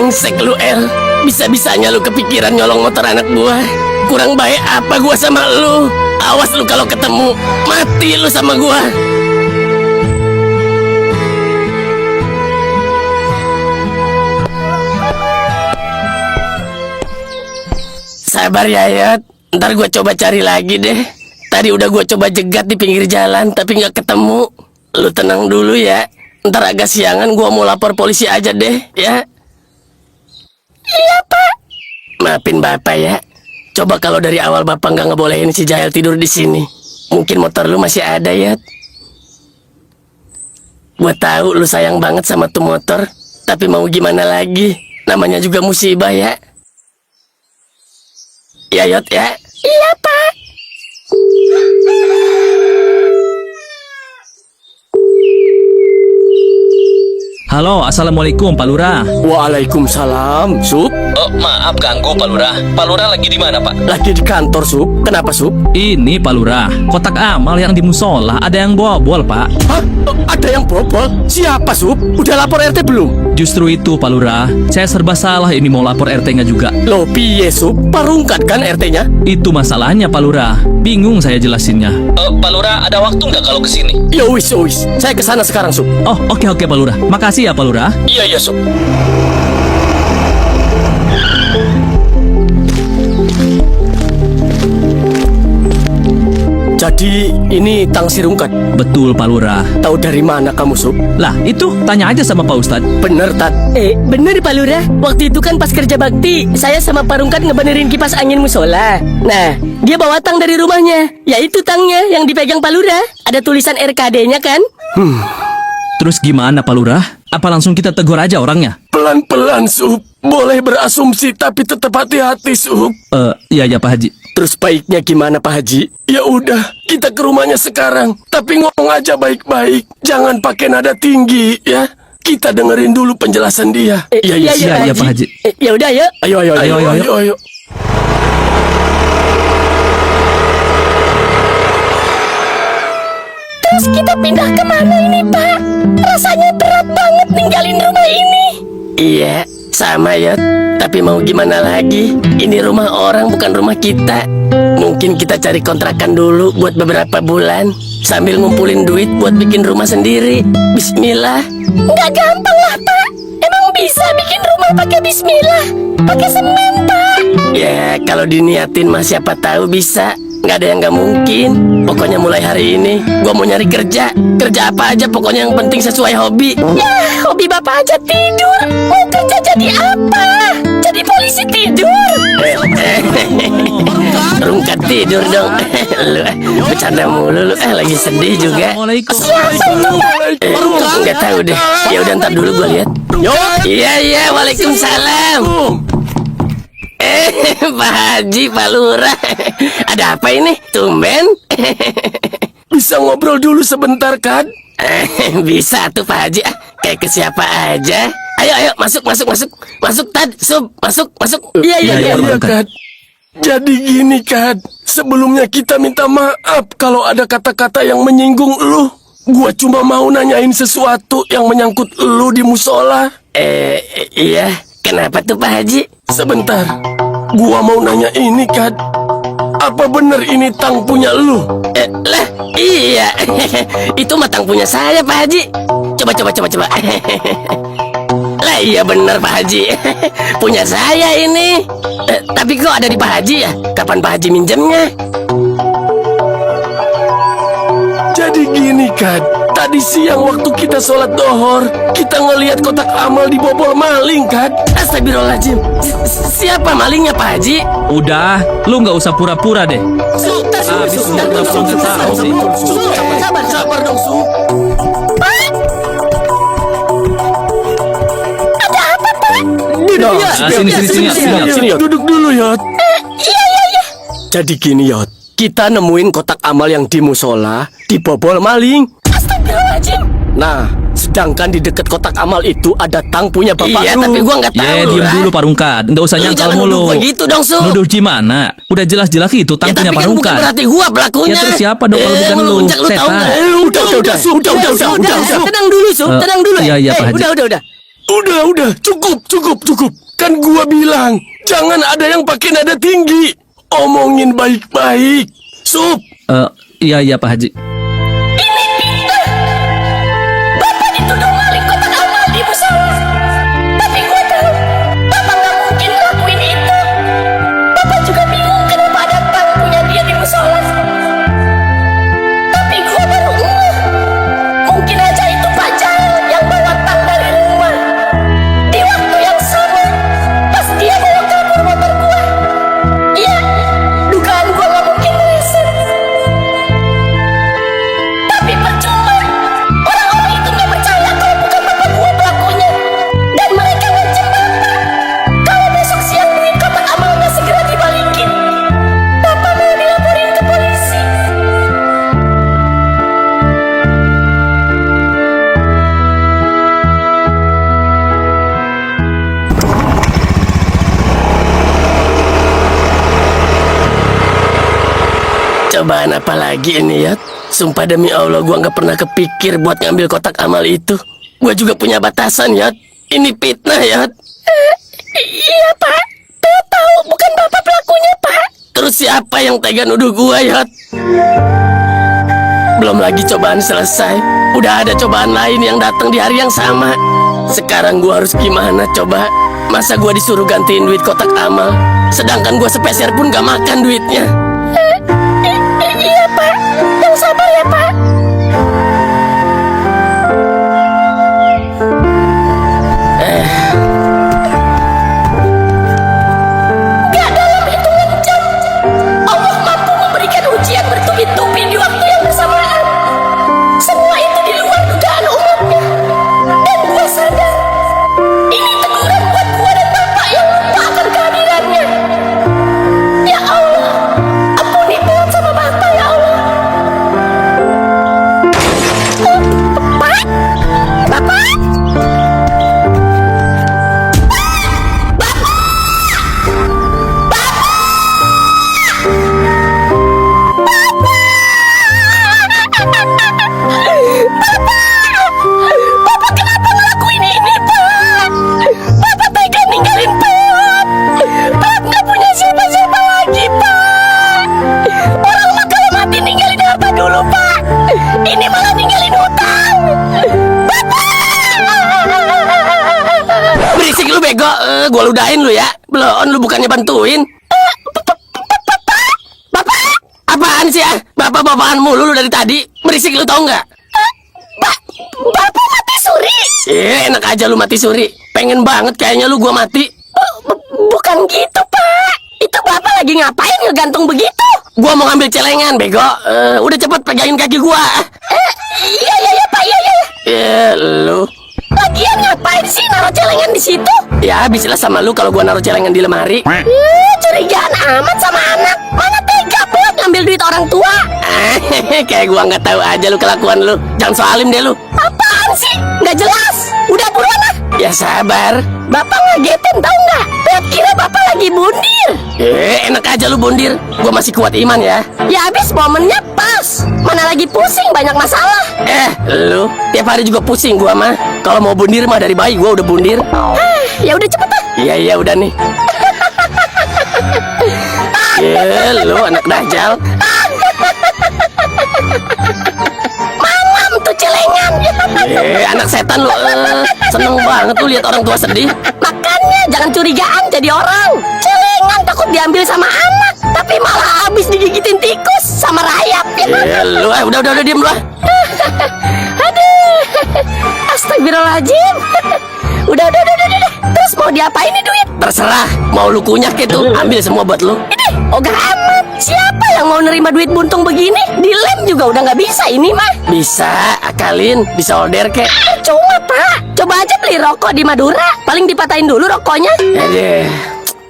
Brengsek lu, El. Bisa-bisanya lu kepikiran nyolong motor anak gua. Kurang baik apa gua sama lu? Awas lu kalau ketemu, mati lu sama gua. Sabar ya, Yot. Ntar gua coba cari lagi deh. Tadi udah gua coba jegat di pinggir jalan, tapi nggak ketemu. Lu tenang dulu ya. Ntar agak siangan gua mau lapor polisi aja deh, ya. Iya, Pak. Maafin Bapak ya. Coba kalau dari awal Bapak nggak ngebolehin si Jahil tidur di sini, mungkin motor lu masih ada, ya. Gua tahu lu sayang banget sama tuh motor, tapi mau gimana lagi? Namanya juga musibah, ya. Ya, Yot, ya. Iya, Pak. Halo, assalamualaikum Pak Lurah. Waalaikumsalam, Sup. Oh, maaf ganggu Pak Lurah. Pak Lurah lagi di mana Pak? Lagi di kantor, Sup. Kenapa, Sup? Ini Pak Lurah, kotak amal yang di musola ada yang bobol Pak. Hah? Ada yang bobol? Siapa, Sup? Udah lapor RT belum? Justru itu Pak Lurah, saya serba salah ini mau lapor RT-nya juga. Loh, piye, Sup? Parungkat kan RT-nya? Itu masalahnya Pak Lurah, bingung saya jelasinnya. Pak Lurah ada waktu nggak kalau kesini? Ya wis, saya kesana sekarang, Sup. Oh, oke Pak Lurah, makasih ya Pak Lurah. Iya, Sup. Jadi ini Tang Sirungkat. Betul Pak Lurah. Tahu dari mana kamu, Sup? Lah itu tanya aja sama Pak Ustadz. Bener, Tat. Bener Pak Lurah. Waktu itu kan pas kerja bakti, saya sama Pak Rungkat ngebenerin kipas angin musola. Nah, dia bawa tang dari rumahnya. Ya itu tangnya yang dipegang Pak Lurah. Ada tulisan RKD-nya kan? Terus gimana Pak Lurah? Apa langsung kita tegur aja orangnya? Pelan-pelan, Sup. Boleh berasumsi tapi tetap hati-hati, Sup. Iya ya Pak Haji. Terus baiknya gimana, Pak Haji? Ya udah, kita ke rumahnya sekarang. Tapi ngomong aja baik-baik. Jangan pakai nada tinggi, ya. Kita dengerin dulu penjelasan dia. Iya Pak Haji. Ya udah, yuk. Ayo. Terus kita pindah kemana ini, Pak? Rasanya berat banget ninggalin rumah ini. Iya, sama ya. Tapi mau gimana lagi? Ini rumah orang bukan rumah kita. Mungkin kita cari kontrakan dulu buat beberapa bulan, sambil ngumpulin duit buat bikin rumah sendiri. Bismillah. Nggak gampang lah, Pak. Emang bisa bikin rumah pakai bismillah? Pakai semen, Pak. Ya, kalau diniatin mah siapa tahu bisa. Nggak ada yang nggak mungkin. Pokoknya mulai hari ini gua mau nyari kerja. Kerja apa aja pokoknya yang penting sesuai hobi. Ya, hobi Bapak aja tidur. Mau kerja jadi apa? Jadi polisi tidur. Rungkat tidur dong. Lu bercanda mulu lu. Lagi sedih juga. Assalamualaikum. Siapa itu, Pak? Nggak tahu deh. Ya udah ntar dulu gua lihat. Iya, waalaikumsalam. Pak Haji, Pak Lurah. Ada apa ini? Tumben. Bisa ngobrol dulu sebentar kan? Bisa tuh Pak Haji. Kayak ke siapa aja. Ayo, masuk. Masuk, Tad, Sub, masuk. Iya. Kad. Jadi gini, Kad. Sebelumnya kita minta maaf kalau ada kata-kata yang menyinggung lu. Gua cuma mau nanyain sesuatu yang menyangkut lu di musola. Iya. Kenapa tuh Pak Haji? Sebentar. Gua mau nanya ini, Kad. Apa bener ini tang punya lu? Lah, iya. Itu mah tang punya saya, Pak Haji. Coba. Lah iya bener Pak Haji. Punya saya ini. Tapi kok ada di Pak Haji ya? Kapan Pak Haji minjemnya? Jadi gini, Kad. Tadi siang waktu kita sholat dohor, kita ngelihat kotak amal dibobol maling, Kad. Astagfirullahaladzim. Siapa malingnya, Pak Haji? Udah, lu nggak usah pura-pura deh. Sabar dong, Su. Ada apa, Pak? Sini, Yot. Duduk dulu, Yot. Iya. Jadi gini, Yot. Kita nemuin kotak amal yang di musola dibobol maling. Astagfirullahaladzim. Nah, sedangkan di dekat kotak amal itu ada tang punya bapak Iya, lu. tapi gua nggak tahu. Diam dulu Pak Rungkat. Nggak usah nyangkal Jangan mulu. nuduh begitu dong, Su. Nuduh gimana? Udah jelas-jelas itu tang punya tapi Pak kan bukan Rungkat. berarti gua pelakunya. Ya terus siapa dong kalau bukan lu? Lu tahu Setan. nggak? Udah. Tenang dulu, Su. Tenang dulu. Iya, Pak Haji. Udah. Udah, cukup. Kan gua bilang, jangan ada yang pakai nada tinggi. Omongin baik-baik. Sup, Iya Pak Haji. Bapak dituduh maling kotak amal di musola. Tapi gua tahu Bapak nggak mungkin ngelakuin itu. Bapak juga bingung kenapa ada tang punya dia di musola. Tapi gua baru ngeh. Mungkin aja itu Pak Jal yang bawa tang dari rumah. Di waktu yang sama, pas dia bawa kabur motor gua. Iya, dugaan gua nggak mungkin meleset. Tapi percuma, orang-orang itu nggak percaya kalau bukan bapak gua pelakunya. Dan mereka ngancam bapak, kalau besok siang duit kotak amal nggak segera dibalikin, bapak mau dilaporin ke polisi. cobaan apa lagi ini ya? Sumpah demi Allah gua nggak pernah kepikir buat ngambil kotak amal itu. Gua juga punya batasan ya. Ini fitnah ya. Iya Pak, saya tahu bukan bapak pelakunya Pak. Terus siapa yang tega nuduh gua ya? Belum lagi cobaan selesai, udah ada cobaan lain yang datang di hari yang sama. Sekarang gua harus gimana coba? Masa gua disuruh gantiin duit kotak amal, sedangkan gua sepeser pun gak makan duitnya. Iya Pak, yang sabar ya Pak. Gak dalam hitungan jam, Allah mampu memberikan ujian bertubi-tubi di waktu yang bersamaan. Semua itu di luar dugaan umatnya. Dan gua sadar, ini teguran buat gua dan bapak yang lupa akan kehadirannya. Ya Allah, ampuni Tuhan sama bapak ya Allah. Pak, bapak. Bapak kenapa ngelakuin ini, Pak? Bapak tega ninggalin Pak. Pak nggak punya siapa-siapa lagi, Pak. Orang mah kalau mati ninggalin harta dulu, Pak. Ini malah ninggalin hutang. Bapak! Berisik lu bego, gua ludahin lu ya. Belum, lu bukannya bantuin. Bapak! Apaan sih ya? Bapak-bapakan mulu lu dari tadi. Berisik lu tau nggak? Bapak mati suri? Enak aja lu mati suri. Pengen banget kayaknya lu gua mati. Bukan gitu, Pak. Itu Bapak lagi ngapain ngegantung begitu? Gua mau ngambil celengan, bego. Udah cepet pegangin kaki gua. Iya, Pak, iya. Lu. Lagian ngapain sih naruh celengan di situ? Ya habislah sama lu kalau gua naruh celengan di lemari. Curigaan amat sama anak. Mana tega buat ngambil duit orang tua? Kayak gua nggak tahu aja lu kelakuan lu. Jangan soalim deh lu. Apaan sih? Nggak jelas. Udah buruan ah. Ya sabar. Bapak ngagetin tahu nggak? Lihat kira Bapak lagi bundir. Enak aja lu bundir. Gua masih kuat iman ya. Ya habis momennya pas. Mana lagi pusing banyak masalah. Lu tiap hari juga pusing gua mah. Kalau mau bundir mah dari bayi gua udah bundir. Ya udah cepet ah. Iya udah nih. Lu anak dajal. Mamam tuh celengan. Anak setan lu. Seneng banget tuh lihat orang tua sedih. Makanya jangan curigaan jadi orang. Celengan takut diambil sama anak, tapi malah habis digigitin tikus sama rayap ya. Lu udah diem lu. Aduh, astagfirullahaladzim. Udah. Terus mau diapain nih duit? Terserah, mau lu kunyah gitu, ambil semua buat lu. Ini ogah amat. Siapa yang mau nerima duit buntung begini? Dilem juga udah nggak bisa ini mah. Bisa, akalin, disolder kek. Cuma Pak, coba aja beli rokok di Madura. Paling dipatahin dulu rokoknya.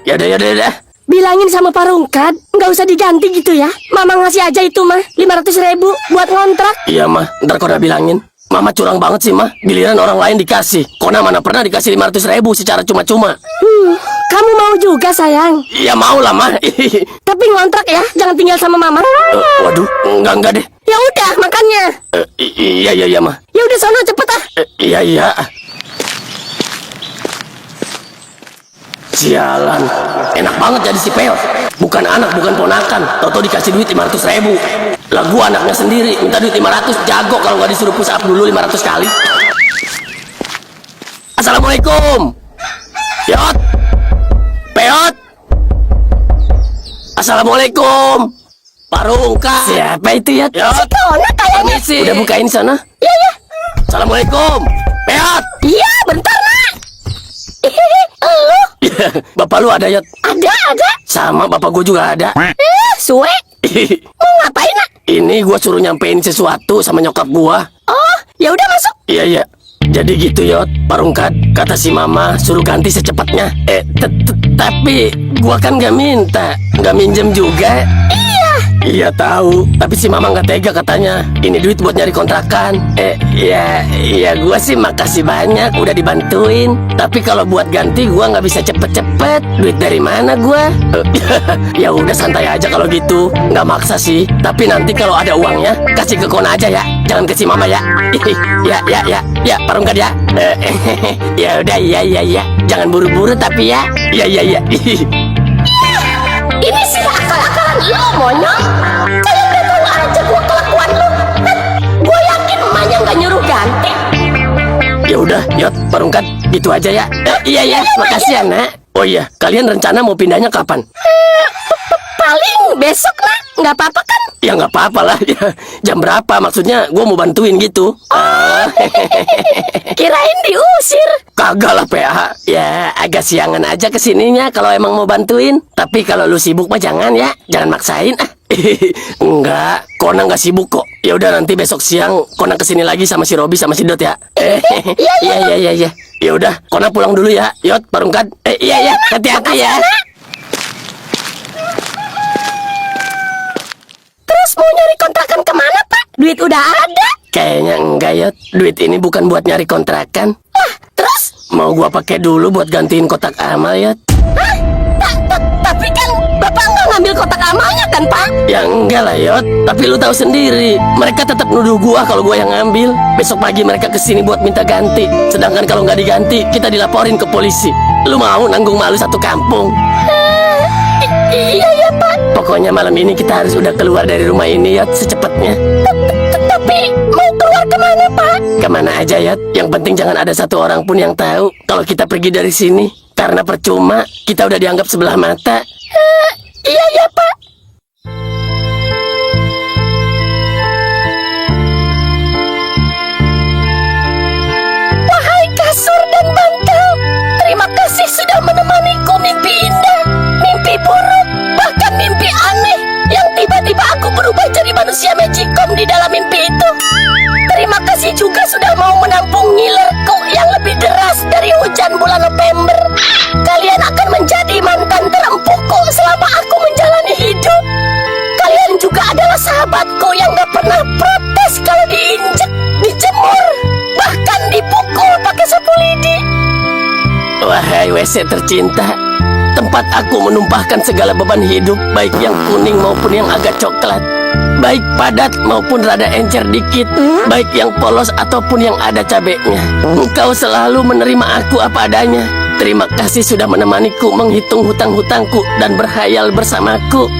Yaudah. Bilangin sama Pak Rungkat, nggak usah diganti gitu ya. Mama ngasih aja itu mah 500.000 buat ngontrak. Iya mah, ntar kau udah bilangin. Mama curang banget sih mah, giliran orang lain dikasih. Kona mana pernah dikasih 500.000 secara cuma-cuma. Kamu mau juga sayang. Iya mau lah mah. Tapi ngontrak ya, jangan tinggal sama Mama. Waduh, enggak deh. Ya udah, makannya. Iya mah. Ya udah sono cepet ah. Iya. Sialan, enak banget jadi si Peot. Bukan anak, bukan ponakan. Toto dikasih duit 500 ribu. Lah gua anaknya sendiri, minta duit 500, jago kalau nggak disuruh push up dulu 500 kali. Assalamualaikum. Yot. Peot. Assalamualaikum. Parungka. Siapa itu ya? Yot. Si Kona kayaknya. Permisi. Udah bukain sana. Iya, iya. Assalamualaikum. Peot. Iya, bentar, Nak. Lu? Bapak lu ada, Yot? Ada. Sama bapak gua juga ada. Suwe. Mau ngapain, Nak? Ini gua suruh nyampein sesuatu sama nyokap gua. Oh, ya udah masuk. Iya. Jadi gitu, Yot. Parungkat, kata si mama suruh ganti secepatnya. Tapi gua kan gak minta, gak minjem juga. Iya tahu, tapi si mama nggak tega katanya. Ini duit buat nyari kontrakan. Iya gua sih makasih banyak udah dibantuin. Tapi kalau buat ganti gua nggak bisa cepet-cepet. Duit dari mana gua? Ya udah santai aja kalau gitu. Nggak maksa sih. Tapi nanti kalau ada uangnya kasih ke Kona aja ya. Jangan ke si mama ya. Ya Parungkat ya. Ya udah iya. Jangan buru-buru tapi ya. Iya. Ini sih akal-akalan lo, monyong. Kayak udah tahu aja gua kelakuan lo. Gua yakin emaknya nggak nyuruh ganti. Ya udah, Yot, Parungkat, gitu aja ya. Iya, makasih ya, Nak. Oh iya, kalian rencana mau pindahnya kapan? Paling besok lah, nggak apa-apa kan? Ya nggak apa-apa lah. Ya, jam berapa? Maksudnya gue mau bantuin gitu. Kirain diusir. Kagak lah, PH. Ya, agak siangan aja kesininya kalau emang mau bantuin. Tapi kalau lu sibuk mah jangan ya. Jangan maksain. Enggak, Kona nggak sibuk kok. Ya udah nanti besok siang Kona kesini lagi sama si Robi sama si Dot ya. Iya. Ya udah, Kona pulang dulu ya. Yot, Parungkat. Iya. Hati-hati ya. Terus mau nyari kontrakan kemana, Pak? Duit udah ada. Kayaknya enggak, Yot. Duit ini bukan buat nyari kontrakan. Terus? Mau gua pakai dulu buat gantiin kotak amal, Yot. Hah? Tapi kan Bapak nggak ngambil kotak amalnya kan, Pak? Ya enggak lah, Yot. Tapi lu tahu sendiri, mereka tetap nuduh gua kalau gua yang ngambil. Besok pagi mereka kesini buat minta ganti. Sedangkan kalau nggak diganti, kita dilaporin ke polisi. Lu mau nanggung malu satu kampung? Iya, Pak. Pokoknya malam ini kita harus udah keluar dari rumah ini, Yot, secepatnya. Tapi mau keluar kemana, Pak? Kemana aja, Yot. Yang penting jangan ada satu orang pun yang tahu kalau kita pergi dari sini. Karena percuma, kita udah dianggap sebelah mata. Iya, Pak. Wahai kasur dan bantal, terima kasih sudah menemaniku mimpi indah, mimpi buruk, bahkan mimpi aneh yang tiba-tiba aku berubah jadi manusia magicom di dalam mimpi itu. Terima kasih juga sudah mau menampung ngilerku yang lebih deras dari hujan bulan November. Kalian akan menjadi mantan terempuhku selama aku menjalani hidup. Kalian juga adalah sahabatku yang gak pernah protes kalau diinjek, dijemur, bahkan dipukul pakai sapu lidi. Wahai WC tercinta, tempat aku menumpahkan segala beban hidup, baik yang kuning maupun yang agak coklat, baik padat maupun rada encer dikit, baik yang polos ataupun yang ada cabenya. Engkau selalu menerima aku apa adanya. Terima kasih sudah menemaniku menghitung hutang-hutangku dan berhayal bersamaku.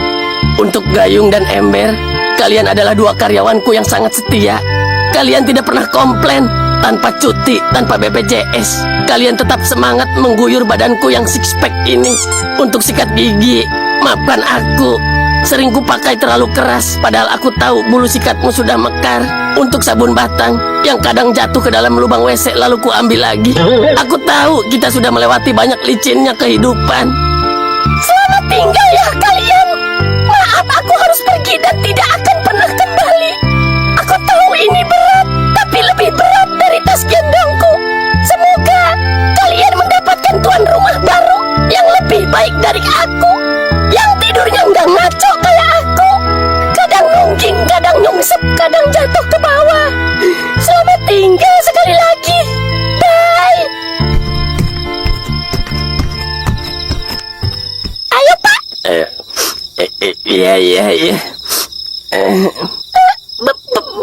Untuk Gayung dan Ember, kalian adalah dua karyawanku yang sangat setia. Kalian tidak pernah komplain, tanpa cuti, tanpa BPJS. Kalian tetap semangat mengguyur badanku yang six pack ini. Untuk sikat gigi, maafkan aku. Sering kupakai terlalu keras, padahal aku tahu bulu sikatmu sudah mekar. Untuk sabun batang yang kadang jatuh ke dalam lubang WC lalu kuambil lagi. Aku tahu kita sudah melewati banyak licinnya kehidupan. Selamat tinggal ya kalian. Maaf, aku harus pergi dan tidak akan pernah kembali. Aku tahu ini berat, tapi lebih berat dari tas gendongku. Semoga kalian mendapatkan tuan rumah baru yang lebih baik dari aku, yang tidurnya nggak ngaco kayak aku. Kadang nungging, kadang nyungsep, kadang jatuh ke bawah. Selamat tinggal sekali lagi. Bye. Ayo, Pak. Iya.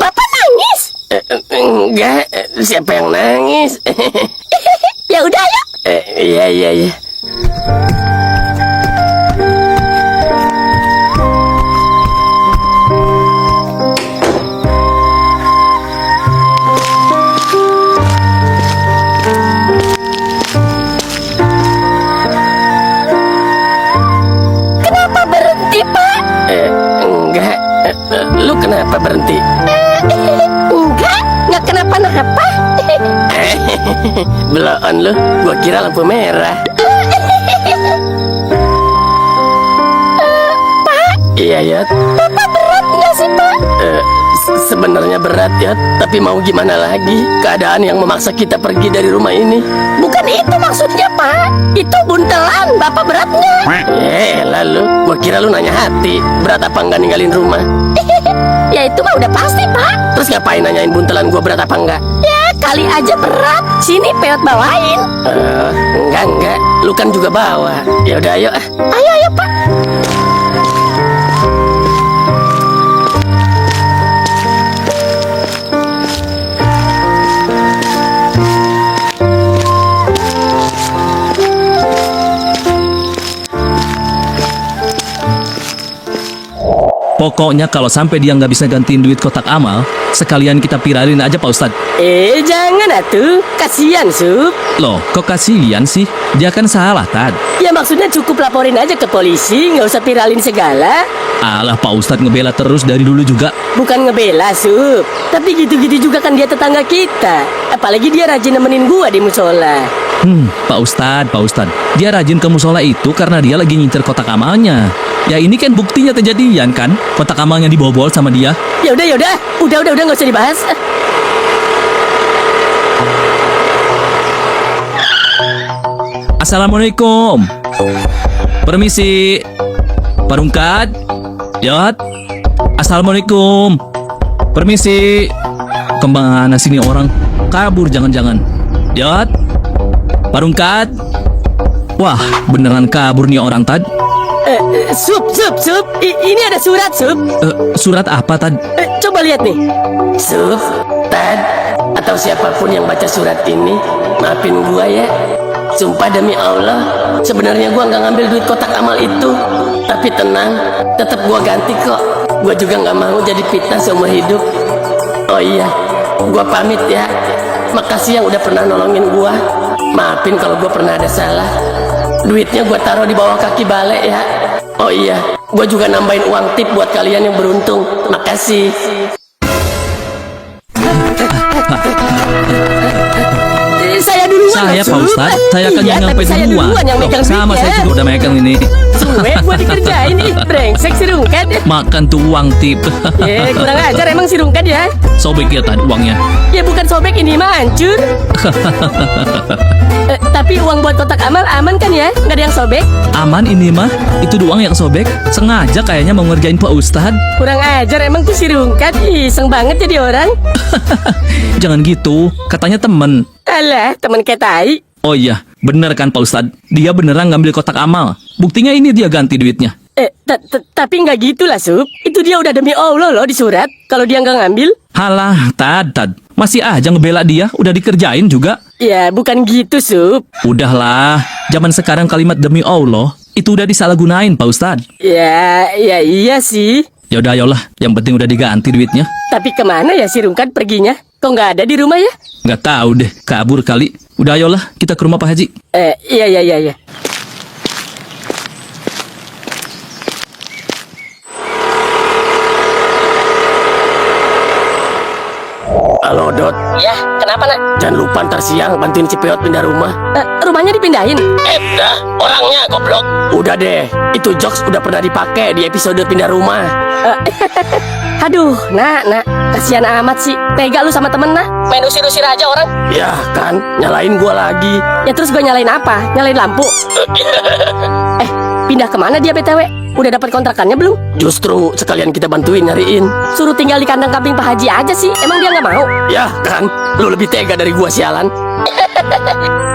Bapak nangis? Enggak, siapa yang nangis? Ya udah, yuk. Iya. Apa? Beloan lu, gua kira lampu merah. Iya Yot. Bapak berat nggak sih, Pak? Sebenarnya berat Yot, tapi mau gimana lagi? Keadaan yang memaksa kita pergi dari rumah ini. Bukan itu maksudnya, Pak. Itu buntelan, Bapak beratnya. Lalu, gua kira lu nanya hati, berat apa enggak ninggalin rumah? Ya itu mah udah pasti, Pak. Terus ngapain nanyain buntelan gua berat apa enggak? Ya kali aja berat. Sini Peot bawain. Enggak, lu kan juga bawa. Ya udah ayo. Ayo, Pak. Pokoknya kalau sampai dia nggak bisa gantiin duit kotak amal, sekalian kita viralin aja Pak Ustadz. Jangan atuh. Kasihan, Sup. Loh, kok kasihan sih? Dia kan salah, Tad. Ya maksudnya cukup laporin aja ke polisi, nggak usah viralin segala. Alah, Pak Ustadz ngebela terus dari dulu juga. Bukan ngebela, Sup. Tapi gitu-gitu juga kan dia tetangga kita. Apalagi dia rajin nemenin gua di musola. Pak Ustadz. Dia rajin ke musola itu karena dia lagi ngincer kotak amalnya. Ya ini kan buktinya kejadian kan? Kotak amalnya dibobol sama dia. Ya udah. Udah nggak usah dibahas. Assalamualaikum. Permisi. Parungkat. Yot. Assalamualaikum. Permisi. Kemana sini orang? Kabur jangan-jangan. Yot. Parungkat. Wah, beneran kabur nih orang, Tad. Sup. Ini ada surat, Sup. Surat apa, Tad? Coba lihat nih. Sup, Tad, atau siapapun yang baca surat ini, maafin gua ya. Sumpah demi Allah, sebenarnya gua nggak ngambil duit kotak amal itu. Tapi tenang, tetap gua ganti kok. Gua juga nggak mau jadi fitnah seumur hidup. Oh iya, gua pamit ya. Makasih yang udah pernah nolongin gua. Maafin kalau gua pernah ada salah. Duitnya gua taruh di bawah kaki balik ya. Oh iya, gua juga nambahin uang tip buat kalian yang beruntung. Makasih. Saya duluan, Saya, Sup. Pak Ustadz. Saya kan Iya, yang tapi nyampe saya duluan. duluan yang Loh, megang sama duitnya. saya juga udah megang ini. Suwe gua dikerjain nih. Brengsek si Rungkat. Makan tuh uang tip. Kurang ajar emang si Rungkat ya. Sobek ya, Tad, uangnya. Ya bukan sobek, ini mah hancur. Tapi uang buat kotak amal aman kan ya? Nggak ada yang sobek? Aman ini mah. Itu doang yang sobek. Sengaja kayaknya mau ngerjain Pak Ustadz. Kurang ajar emang tuh si Rungkat. Iseng banget jadi orang. Jangan gitu. Katanya temen. Alah, temen kayak tai. Oh iya, bener kan Pak Ustadz? Dia beneran ngambil kotak amal. Buktinya ini dia ganti duitnya. Tapi nggak gitu lah, Sup. Itu dia udah demi Allah loh di surat. Kalau dia nggak ngambil, Halah, Tad. Masih aja ngebela dia. Udah dikerjain juga. ya bukan gitu, Sup. Udahlah. Zaman sekarang kalimat demi Allah itu udah disalahgunain Pak Ustadz. Ya iya sih. Yaudah, ayolah. Yang penting udah diganti duitnya. Tapi kemana ya si Rungkat perginya? Kok nggak ada di rumah ya? Nggak tahu deh, kabur kali. Udah ayolah, kita ke rumah Pak Haji. Iya. Halo Dot, Ya, kenapa nak? jangan lupa ntar siang bantuin si Peot pindah rumah. Rumahnya dipindahin. Dah, orangnya goblok. Udah deh, itu jokes udah pernah dipakai di episode pindah rumah. Aduh, nak, kasihan amat sih. Tega lu sama temen nah. Main usir-usir aja orang. Ya kan, nyalain gua lagi. Ya terus gue nyalain apa? Nyalain lampu. Pindah kemana dia BTW? Udah dapat kontrakannya belum? Justru sekalian kita bantuin nyariin. Suruh tinggal di kandang kambing Pak Haji aja sih. Emang dia nggak mau? Ya kan, lu lebih tega dari gua sialan.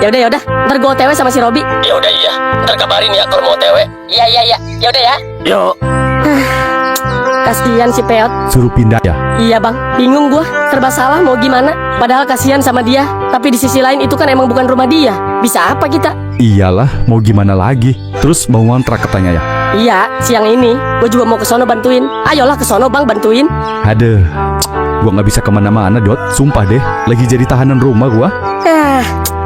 Ya udah. Ntar gue OTW sama si Robi. Ya udah iya, ntar kabarin ya kalau mau TW. Iya. Ya udah ya. Yuk. Kasihan si Peot. Suruh pindah ya? Iya bang, bingung gua. Serba salah mau gimana. Padahal kasihan sama dia. Tapi di sisi lain itu kan emang bukan rumah dia. Bisa apa kita? Iyalah, mau gimana lagi? Terus mau ngontrak katanya ya? Iya, siang ini gue juga mau ke sono bantuin. Ayolah ke sono bang, bantuin. Aduh, gua nggak bisa kemana-mana Dot. Sumpah deh, lagi jadi tahanan rumah gua.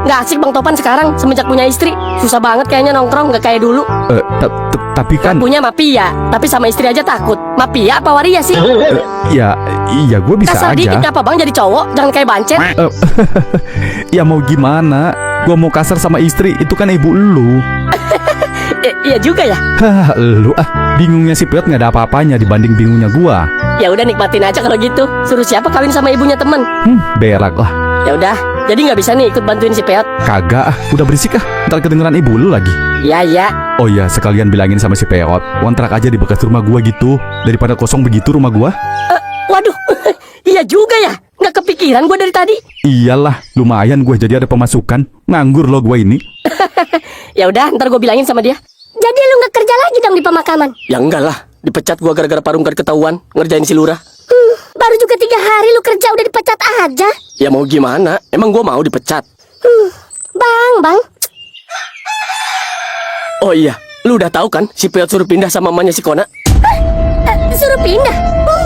Nggak asik Bang Topan sekarang semenjak punya istri. Susah banget kayaknya nongkrong, nggak kayak dulu. Tapi kan Punya mapia, tapi sama istri aja takut. Mapia apa waria sih? ya iya gue bisa Kasar dikit aja. apa Bang jadi cowok, jangan kayak bancet. Ya mau gimana? Gue mau kasar sama istri, itu kan ibu lu. Iya juga ya. Hah, lu bingungnya si Piot nggak ada apa-apanya dibanding bingungnya gua. Ya udah nikmatin aja kalau gitu. Suruh siapa kawin sama ibunya temen? Berak lah. Ya udah, jadi nggak bisa nih ikut bantuin si Peot. Kagak, udah berisik ntar kedengeran ibu lu lagi. Ya ya. Oh iya, sekalian bilangin sama si Peot, kontrak aja di bekas rumah gua gitu, daripada kosong begitu rumah gua. Waduh, iya juga ya. Nggak kepikiran gue dari tadi. Iyalah, lumayan gua jadi ada pemasukan. Nganggur loh gua ini. Ya udah, ntar gue bilangin sama dia. Jadi lu nggak kerja lagi dong di pemakaman? Ya enggak lah, dipecat gua gara-gara Parungkat ketahuan ngerjain si lurah. Baru juga 3 hari lu kerja udah dipecat aja. Ya mau gimana? Emang gua mau dipecat? Bang. Oh iya, lu udah tahu kan si Peot suruh pindah sama mamanya si Kona? Suruh pindah?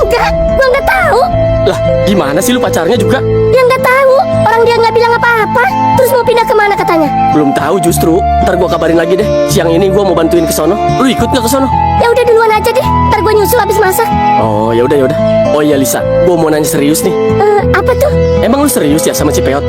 Enggak, gua nggak tahu. Lah, gimana sih lu pacarnya juga? Ya nggak tahu. Orang dia nggak bilang apa-apa. Terus mau pindah kemana katanya? Belum tahu justru. Ntar gua kabarin lagi deh. Siang ini gua mau bantuin ke sono. Lu ikut nggak ke sono? Ya udah duluan aja deh. Ntar gue nyusul habis masak. Oh, ya udah. Oh iya Lisa, gua mau nanya serius nih. Apa tuh? Emang lu serius ya sama si Peot?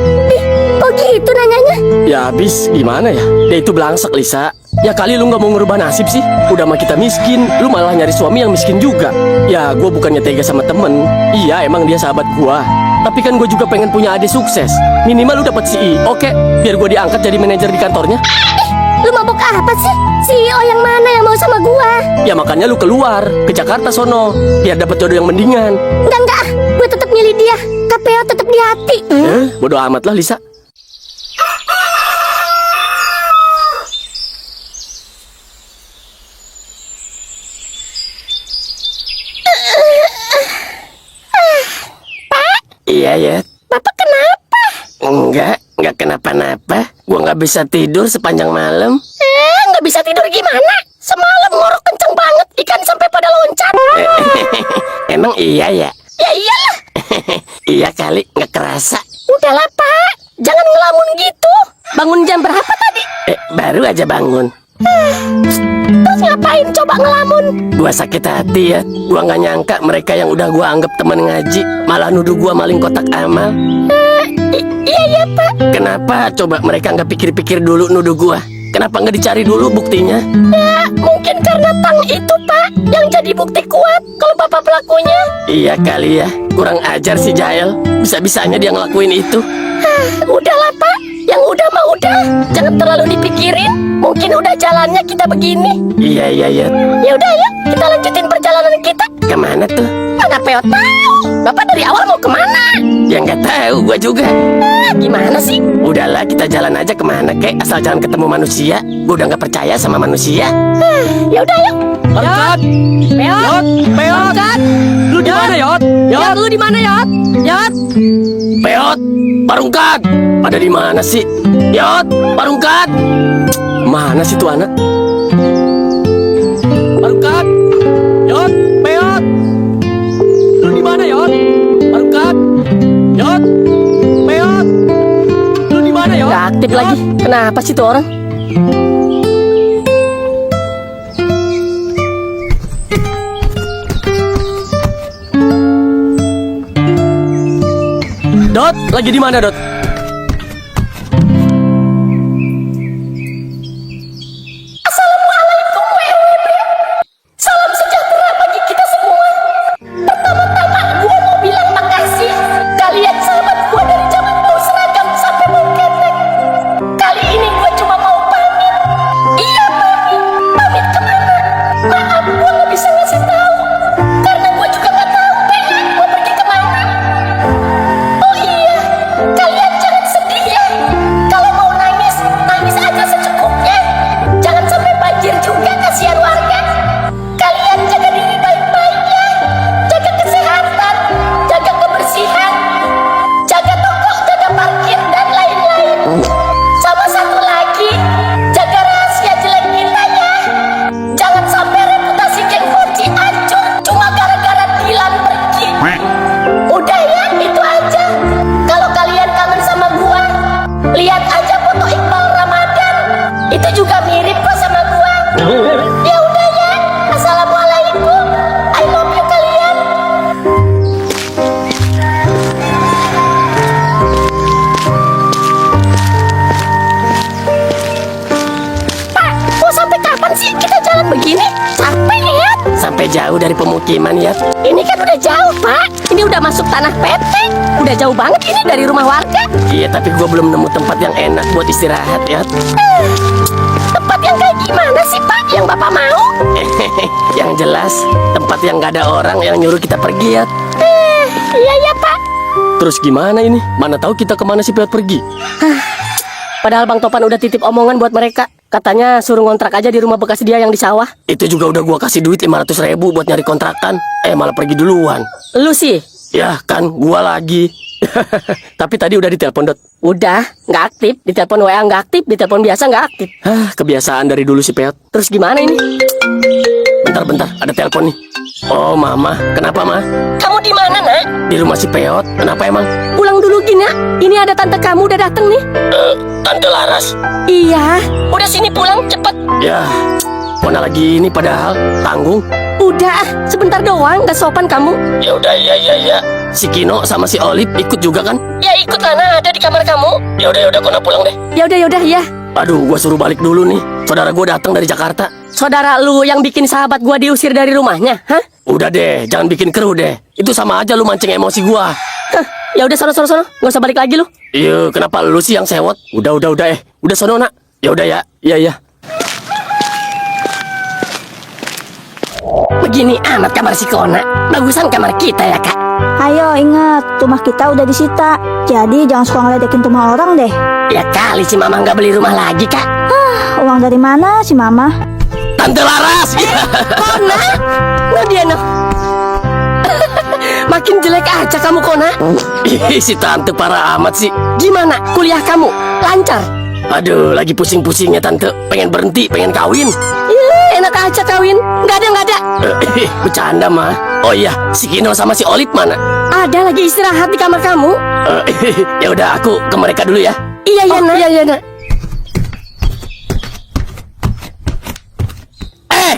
Oh gitu nanyanya? Ya habis gimana ya? Dia itu belangsak Lisa. Ya kali lu nggak mau ngerubah nasib sih. Udah mah kita miskin, lu malah nyari suami yang miskin juga. Ya gua bukannya tega sama temen. Iya emang dia sahabat gua. Tapi kan gue juga pengen punya adik sukses. Minimal lu dapat CEO, oke? Biar gue diangkat jadi manajer di kantornya. Lu mabuk apa sih? CEO yang mana yang mau sama gua? Ya makanya lu keluar ke Jakarta sono, biar dapat jodoh yang mendingan. Enggak. Gue tetap milih dia. KPO tetap di hati. Bodoh amat lah Lisa. Iya ya. Bapak kenapa? Enggak kenapa-napa. Gua nggak bisa tidur sepanjang malam. Nggak bisa tidur gimana? Semalam ngorok kenceng banget. Ikan sampai pada loncat. Emang iya ya? Ya iyalah. Iya kali, nggak kerasa. Udahlah Pak. Jangan ngelamun gitu. Bangun jam berapa tadi? Baru aja bangun. Terus ngapain coba ngelamun? Gua sakit hati ya. Gua nggak nyangka mereka yang udah gua anggap teman ngaji malah nuduh gua maling kotak amal. Iya Pak. Kenapa coba mereka nggak pikir-pikir dulu nuduh gua? Kenapa nggak dicari dulu buktinya? Ya mungkin karena tang itu Pak yang jadi bukti kuat kalau Bapak pelakunya. Iya kali ya. Kurang ajar si Jael. Bisa-bisanya dia ngelakuin itu. Udahlah Pak. Yang udah mah udah. Jangan terlalu dipikirin. Mungkin udah jalannya kita begini. Iya. Ya udah yuk kita lanjutin perjalanan kita. Kemana tuh? Mana Peot tahu? Bapak dari awal mau kemana? Ya nggak tahu gua juga. Gimana sih? Udahlah kita jalan aja kemana kek, asal jangan ketemu manusia. Gua udah nggak percaya sama manusia. Ya udah yuk. Yot, Peot. Peot, lu di mana Yot? Yot, lu di mana Yot? Yot. Peot, Parungkat, ada di mana sih? Yot, Parungkat, mana sih tuh anak? Parungkat, Yot, Peot, lu di mana Yot? Parungkat, Yot, Peot, lu di mana Yot? Gak aktif lagi. Kenapa sih tuh orang? Dot, lagi di mana Dot? Salam sejahtera bagi kita semua. Pertama-tama gue mau bilang makasih. Kalian sahabat gue dari zaman bau seragam sampai bau ketek. Kali ini gue cuma mau pamit. Iya pamit. Pamit kemana? Maaf gue gak bisa ngasih tahu. Karena gue juga gak tahu pengen gue pergi kemana. Oh iya, kalian Agak jauh dari pemukiman ya. Ini kan udah jauh, Pak. Ini udah masuk tanah petek. Udah jauh banget ini dari rumah warga. Iya, tapi gua belum nemu tempat yang enak buat istirahat ya. Tempat yang kayak gimana sih, Pak? Yang Bapak mau? Yang jelas, tempat yang gak ada orang yang nyuruh kita pergi ya. Iya ya, Pak. Terus gimana ini? Mana tahu kita kemana si Peot pergi? Padahal Bang Topan udah titip omongan buat mereka. Katanya suruh ngontrak aja di rumah bekas dia yang di sawah. Itu juga udah gua kasih duit 500.000 buat nyari kontrakan. Malah pergi duluan. Lu sih? Ya kan, gua lagi. Tapi tadi udah ditelepon, Dot. Udah, nggak aktif. Ditelepon WA nggak aktif, ditelepon biasa nggak aktif. Kebiasaan dari dulu si Peot. Terus gimana ini? Bentar, ada telepon nih. Oh, Mama. Kenapa, Ma? Kamu di mana, Nak? Di rumah si Peot. Kenapa emang? Pulang dulu, Gina. Ini ada tante kamu udah dateng nih. Tante Laras? Iya. Udah sini pulang, cepet. Ya, mana lagi ini padahal tanggung. Udah, sebentar doang. Gak sopan kamu. Ya udah, ya. Si Kino sama si Olip ikut juga kan? Ya ikut, Nana. Ada di kamar kamu. Ya udah, Kona pulang deh. Ya udah, ya. Aduh, gua suruh balik dulu nih. Saudara gua datang dari Jakarta. Saudara lu yang bikin sahabat gua diusir dari rumahnya, hah? Udah deh, jangan bikin keruh deh. Itu sama aja lu mancing emosi gua. Ya udah sono. Gak usah balik lagi lu. Iya, kenapa lu sih yang sewot? Udah. Udah sono, Nak. Ya udah ya. Iya. Begini amat kamar si Kona. Bagusan kamar kita ya, Kak. Ayo ingat, rumah kita udah disita. Jadi jangan suka ngeledekin rumah orang deh. Ya kali si Mama nggak beli rumah lagi, Kak. Uang dari mana si Mama? Tante Laras. Kona? Nah dia no. Makin jelek aja kamu, Kona. Si Tante parah amat sih. Gimana kuliah kamu? Lancar? Aduh, lagi pusing-pusingnya Tante. Pengen berhenti, pengen kawin. Enak aja kawin. Nggak ada. Bercanda mah. Oh iya, si Kino sama si Olip mana? Ada lagi istirahat di kamar kamu. Ya udah, aku ke mereka dulu ya. Iya, Nak.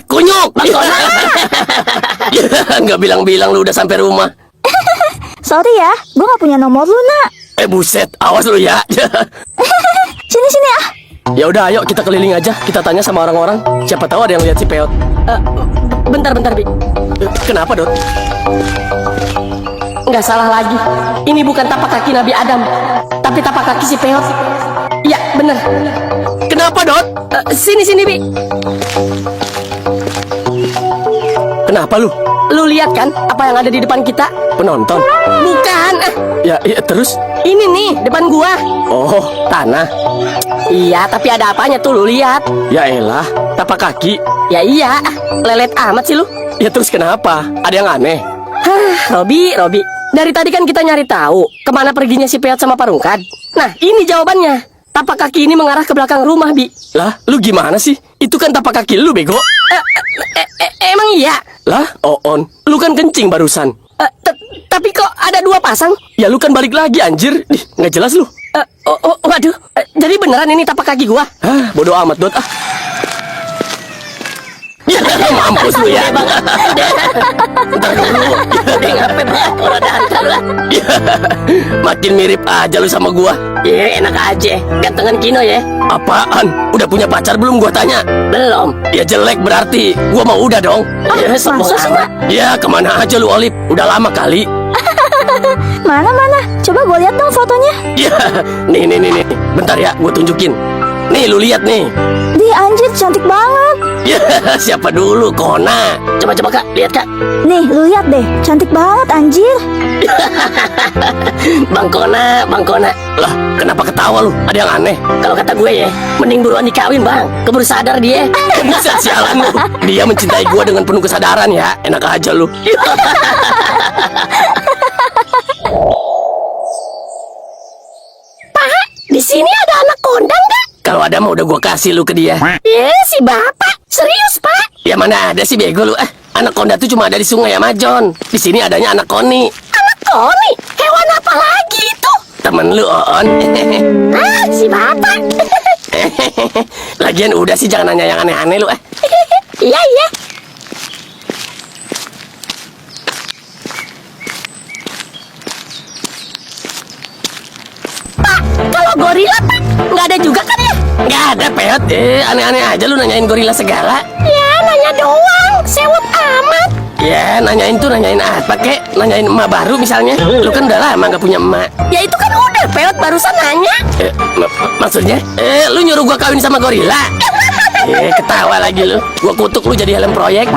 Kunyuk. Nggak bilang-bilang lu udah sampai rumah. Sorry ya, gue gak punya nomor lu, Nak. Buset, awas lu ya. Sini ah. Ya udah, ayo kita keliling aja. Kita tanya sama orang-orang. Siapa tahu ada yang lihat si Peot. Bentar, Bi. Kenapa, Dot? Nggak salah lagi. Ini bukan tapak kaki Nabi Adam, tapi tapak kaki si Peot. Iya, bener. Kenapa, Dot? Sini, Bi. Kenapa lu? Lu lihat kan apa yang ada di depan kita? Penonton? Bukan. Ya, terus? Ini nih, depan gua. Oh, tanah. Iya, tapi ada apanya tuh, lu lihat? Ya elah, tapak kaki. Ya iya, lelet amat sih lu. Ya terus kenapa? Ada yang aneh? Robi. Dari tadi kan kita nyari tahu kemana perginya si Peot sama Parungkad. Nah, ini jawabannya. Tapak kaki ini mengarah ke belakang rumah, Bi. Lah, lu gimana sih? Itu kan tapak kaki lu, bego. Emang iya? Lah, Oon, lu kan kencing barusan. Tapi kok ada dua pasang? Ya lu kan balik lagi, anjir. Nggak jelas lu. Waduh, jadi beneran ini tapak kaki gua? Bodoh amat, Dot. Ya, mampus lu ya. Ntar dulu. Ngapain banget orang dantal lah. Makin mirip aja lu sama gua. Iya, enak aja. Gantengan Kino ya. Apaan? Udah punya pacar belum gua tanya? Belum. Ya jelek berarti. Gua mau udah dong. Ya, sombong amat. Ya, kemana aja lu, Olip? Udah lama kali. Mana? Coba gue lihat dong fotonya. Ya, nih. Bentar ya, gua tunjukin. Nih, lu lihat nih. Di anjir, cantik banget. Ya, siapa dulu? Kona. Coba Kak, lihat Kak. Nih, lu lihat deh, cantik banget anjir. Bang Kona. Lah, kenapa ketawa lu? Ada yang aneh? Kalau kata gue ya, mending buruan dikawin, Bang. Keburu sadar dia. Bisa sialan lu. Dia mencintai gue dengan penuh kesadaran ya. Enak aja lu. Pak, di sini ada anak kondang nggak? Kalau ada mah udah gue kasih lu ke dia. Si bapak. Serius, Pak? Ya mana ada sih, bego lu. Anak konda tuh cuma ada di Sungai Amajon. Di sini adanya anak koni. Anak koni? Hewan apa lagi itu? Temen lu, Oon. Si bapak. Lagian udah sih, jangan nanya yang aneh-aneh lu. Iya. Pak, kalau gorila, Pak, nggak ada juga kan ya? Nggak ada, Peot. Aneh-aneh aja lu nanyain gorila segala. Ya, nanya doang. Sewot amat. Ya, nanyain apa kek? Nanyain emak baru misalnya. Lu kan udah lama gak punya emak. Ya itu kan udah Peot barusan nanya. Maksudnya? Lu nyuruh gua kawin sama gorila? Ketawa lagi lu. Gua kutuk lu jadi helm proyek.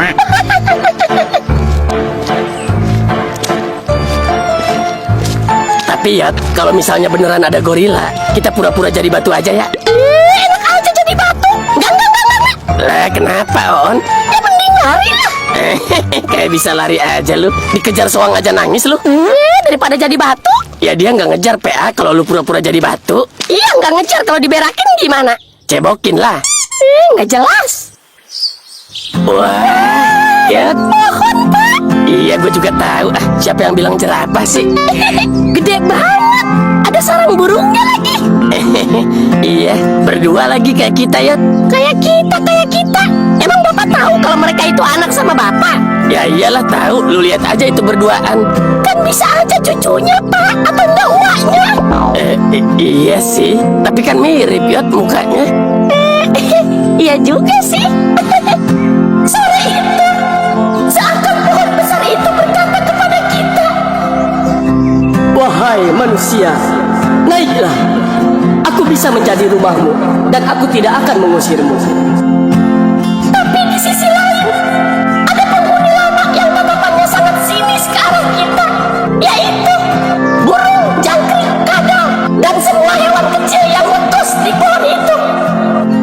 Tapi ya, kalau misalnya beneran ada gorila, kita pura-pura jadi batu aja ya. Enak aja jadi batu. Enggak. Lah, kenapa, On? Ya mending lari lah. Kayak bisa lari aja lu. Dikejar soang aja nangis lu. Daripada jadi batu. Ya dia nggak ngejar PA kalau lu pura-pura jadi batu. Iya nggak ngejar, kalau diberakin gimana? Cebokin lah. Nggak jelas. Wah, ya. Pohon Pak. Iya, gue juga tahu. Siapa yang bilang jerapah sih? Gede banget. Ada sarang burungnya lagi. Iya, berdua lagi kayak kita ya. Kayak kita. Emang Bapak tahu kalau mereka itu anak sama Bapak? Ya iyalah tahu. Lu lihat aja itu berduaan. Kan bisa aja cucunya Pak, atau enggak uaknya. Iya sih, tapi kan mirip ya mukanya. Iya juga sih. Sore itu, seakan pohon besar itu berkata kepada kita, Wahai manusia, naiklah. Aku bisa menjadi rumahmu dan aku tidak akan mengusirmu. tapi di sisi lain, ada penghuni lama yang tatapannya sangat sinis ke arah kita, yaitu burung, jangkrik, kadal, dan semua hewan kecil yang ngetos di pohon itu.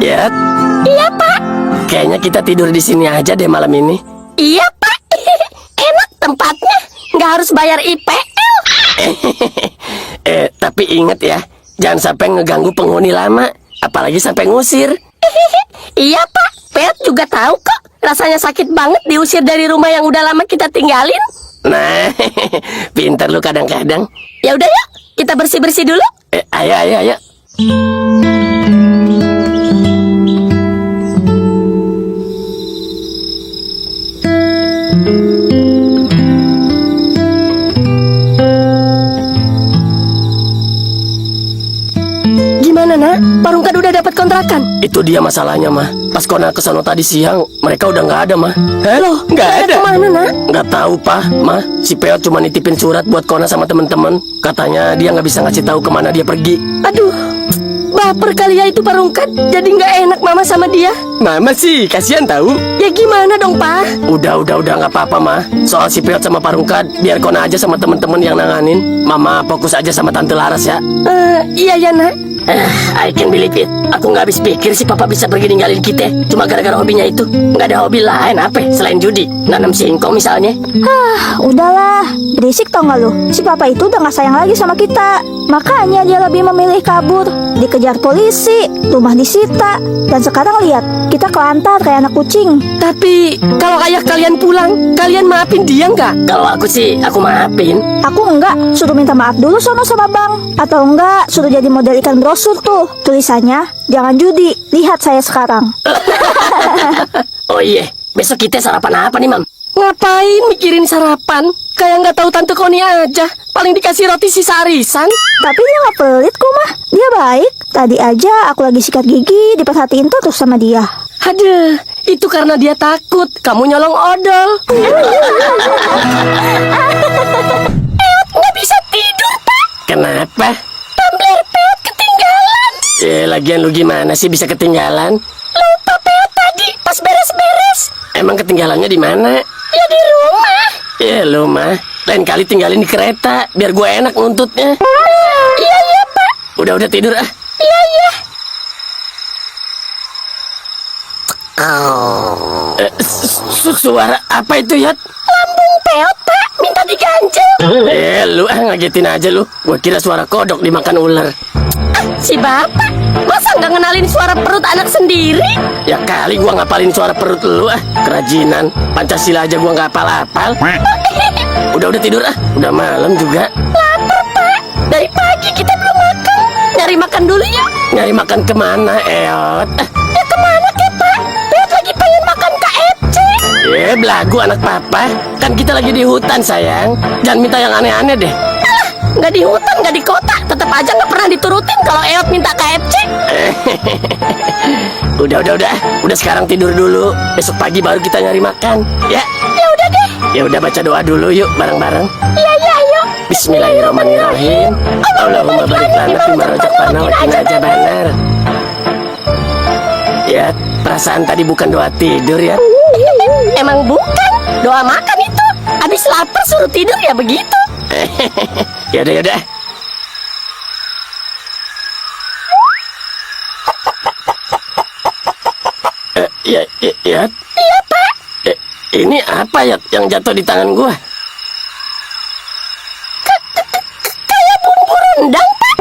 Ya, Iya Pak. kayaknya kita tidur di sini aja deh malam ini. Iya Pak. Enak tempatnya, nggak harus bayar IPL. Tapi ingat ya, jangan sampai ngeganggu penghuni lama, apalagi sampai ngusir. Iya Pak, Peot juga tahu kok. Rasanya sakit banget diusir dari rumah yang udah lama kita tinggalin. Nah, pintar lu kadang-kadang. Ya udah yuk, kita bersih-bersih dulu. Ayo. Gimana nak? Parungkan udah dapat kontrakan? Itu dia masalahnya, mah. Pas Kona kesono tadi siang, mereka udah nggak ada, mah. Loh, Nggak ada. Kemana nak? Nggak tahu, Pak, mah. Si Peot cuma nitipin surat buat Kona sama temen-temen. Katanya dia nggak bisa ngasih tahu kemana dia pergi. Aduh, baper kali ya itu Parungkan. Jadi nggak enak mama sama dia. Mama sih, kasihan tahu. Ya gimana dong Pak? Udah nggak apa-apa, mah. Soal si Peot sama Parungkat, biar Kona aja sama temen-temen yang nanganin. Mama fokus aja sama Tante Laras ya. Iya ya nak. I can believe it. Aku nggak habis pikir sih papa bisa pergi ninggalin kita. Cuma gara-gara hobinya itu. Nggak ada hobi lain apa selain judi. Nanam singkong misalnya. Udahlah, berisik tau gak lu? Si papa itu udah gak sayang lagi sama kita. Makanya dia lebih memilih kabur. Dikejar polisi, rumah disita. Dan sekarang lihat, kita kelantar kayak anak kucing. Tapi kalau ayah kalian pulang, kalian maafin dia nggak? Kalau aku sih, aku maafin. Aku enggak, suruh minta maaf dulu sono sama bang. Atau enggak, suruh jadi model ikan brosur tuh. Tulisannya, jangan judi, lihat saya sekarang. Oh iya, besok kita sarapan apa nih, Mam? Ngapain mikirin sarapan? Kayak nggak tahu Tante Koni aja. Paling dikasih roti sisa arisan. Tapi dia gak pelit kok mah, dia baik. Tadi aja aku lagi sikat gigi, diperhatiin terus sama dia. Aduh, itu karena dia takut kamu nyolong odol. Nggak bisa tidur, Pak. Kenapa? Tumbler Peot ketinggalan. Lagian lu gimana sih bisa ketinggalan? Lupa Peot tadi pas beres-beres. Emang ketinggalannya di mana? Ya di rumah. Ya lu mah, lain kali tinggalin di kereta, biar gue enak nuntutnya. Iya, Pak. Udah tidur ah. Iya. Suara apa itu ya? Lambung Peot, Pak. Minta diganjel. Lu ngagetin aja lu. Gua kira suara kodok dimakan ular. Si Bapak, masa nggak ngenalin suara perut anak sendiri? Ya kali gua ngapalin suara perut lu kerajinan. Pancasila aja gua nggak hafal-hafal. Udah tidur ah. Udah malam juga. Lapar, Pak. Dari pagi kita belum makan. Nyari makan dulu ya. Nyari makan kemana, Eot? Ya kemana ke, Pak? Peot lagi pengen makan KFC. Belagu anak papa. Kan kita lagi di hutan, sayang. Jangan minta yang aneh-aneh deh. Alah, nggak di hutan, nggak di kota. Tetap aja nggak pernah diturutin kalau Eot minta KFC. Udah sekarang tidur dulu. Besok pagi baru kita nyari makan. Ya. Ya udah deh. Ya udah baca doa dulu yuk bareng-bareng. Iya, iya, ayo. Bismillahirrahmanirrahim. Allahumma barik lana fima razaqtana wa qina adzabannar. Ya, perasaan tadi bukan doa tidur ya. Emang bukan, doa makan itu. Abis lapar suruh tidur ya begitu. Yaudah. Ya. Iya, Pak. Ini apa ya yang jatuh di tangan gua? Kayak bumbu rendang, Pak.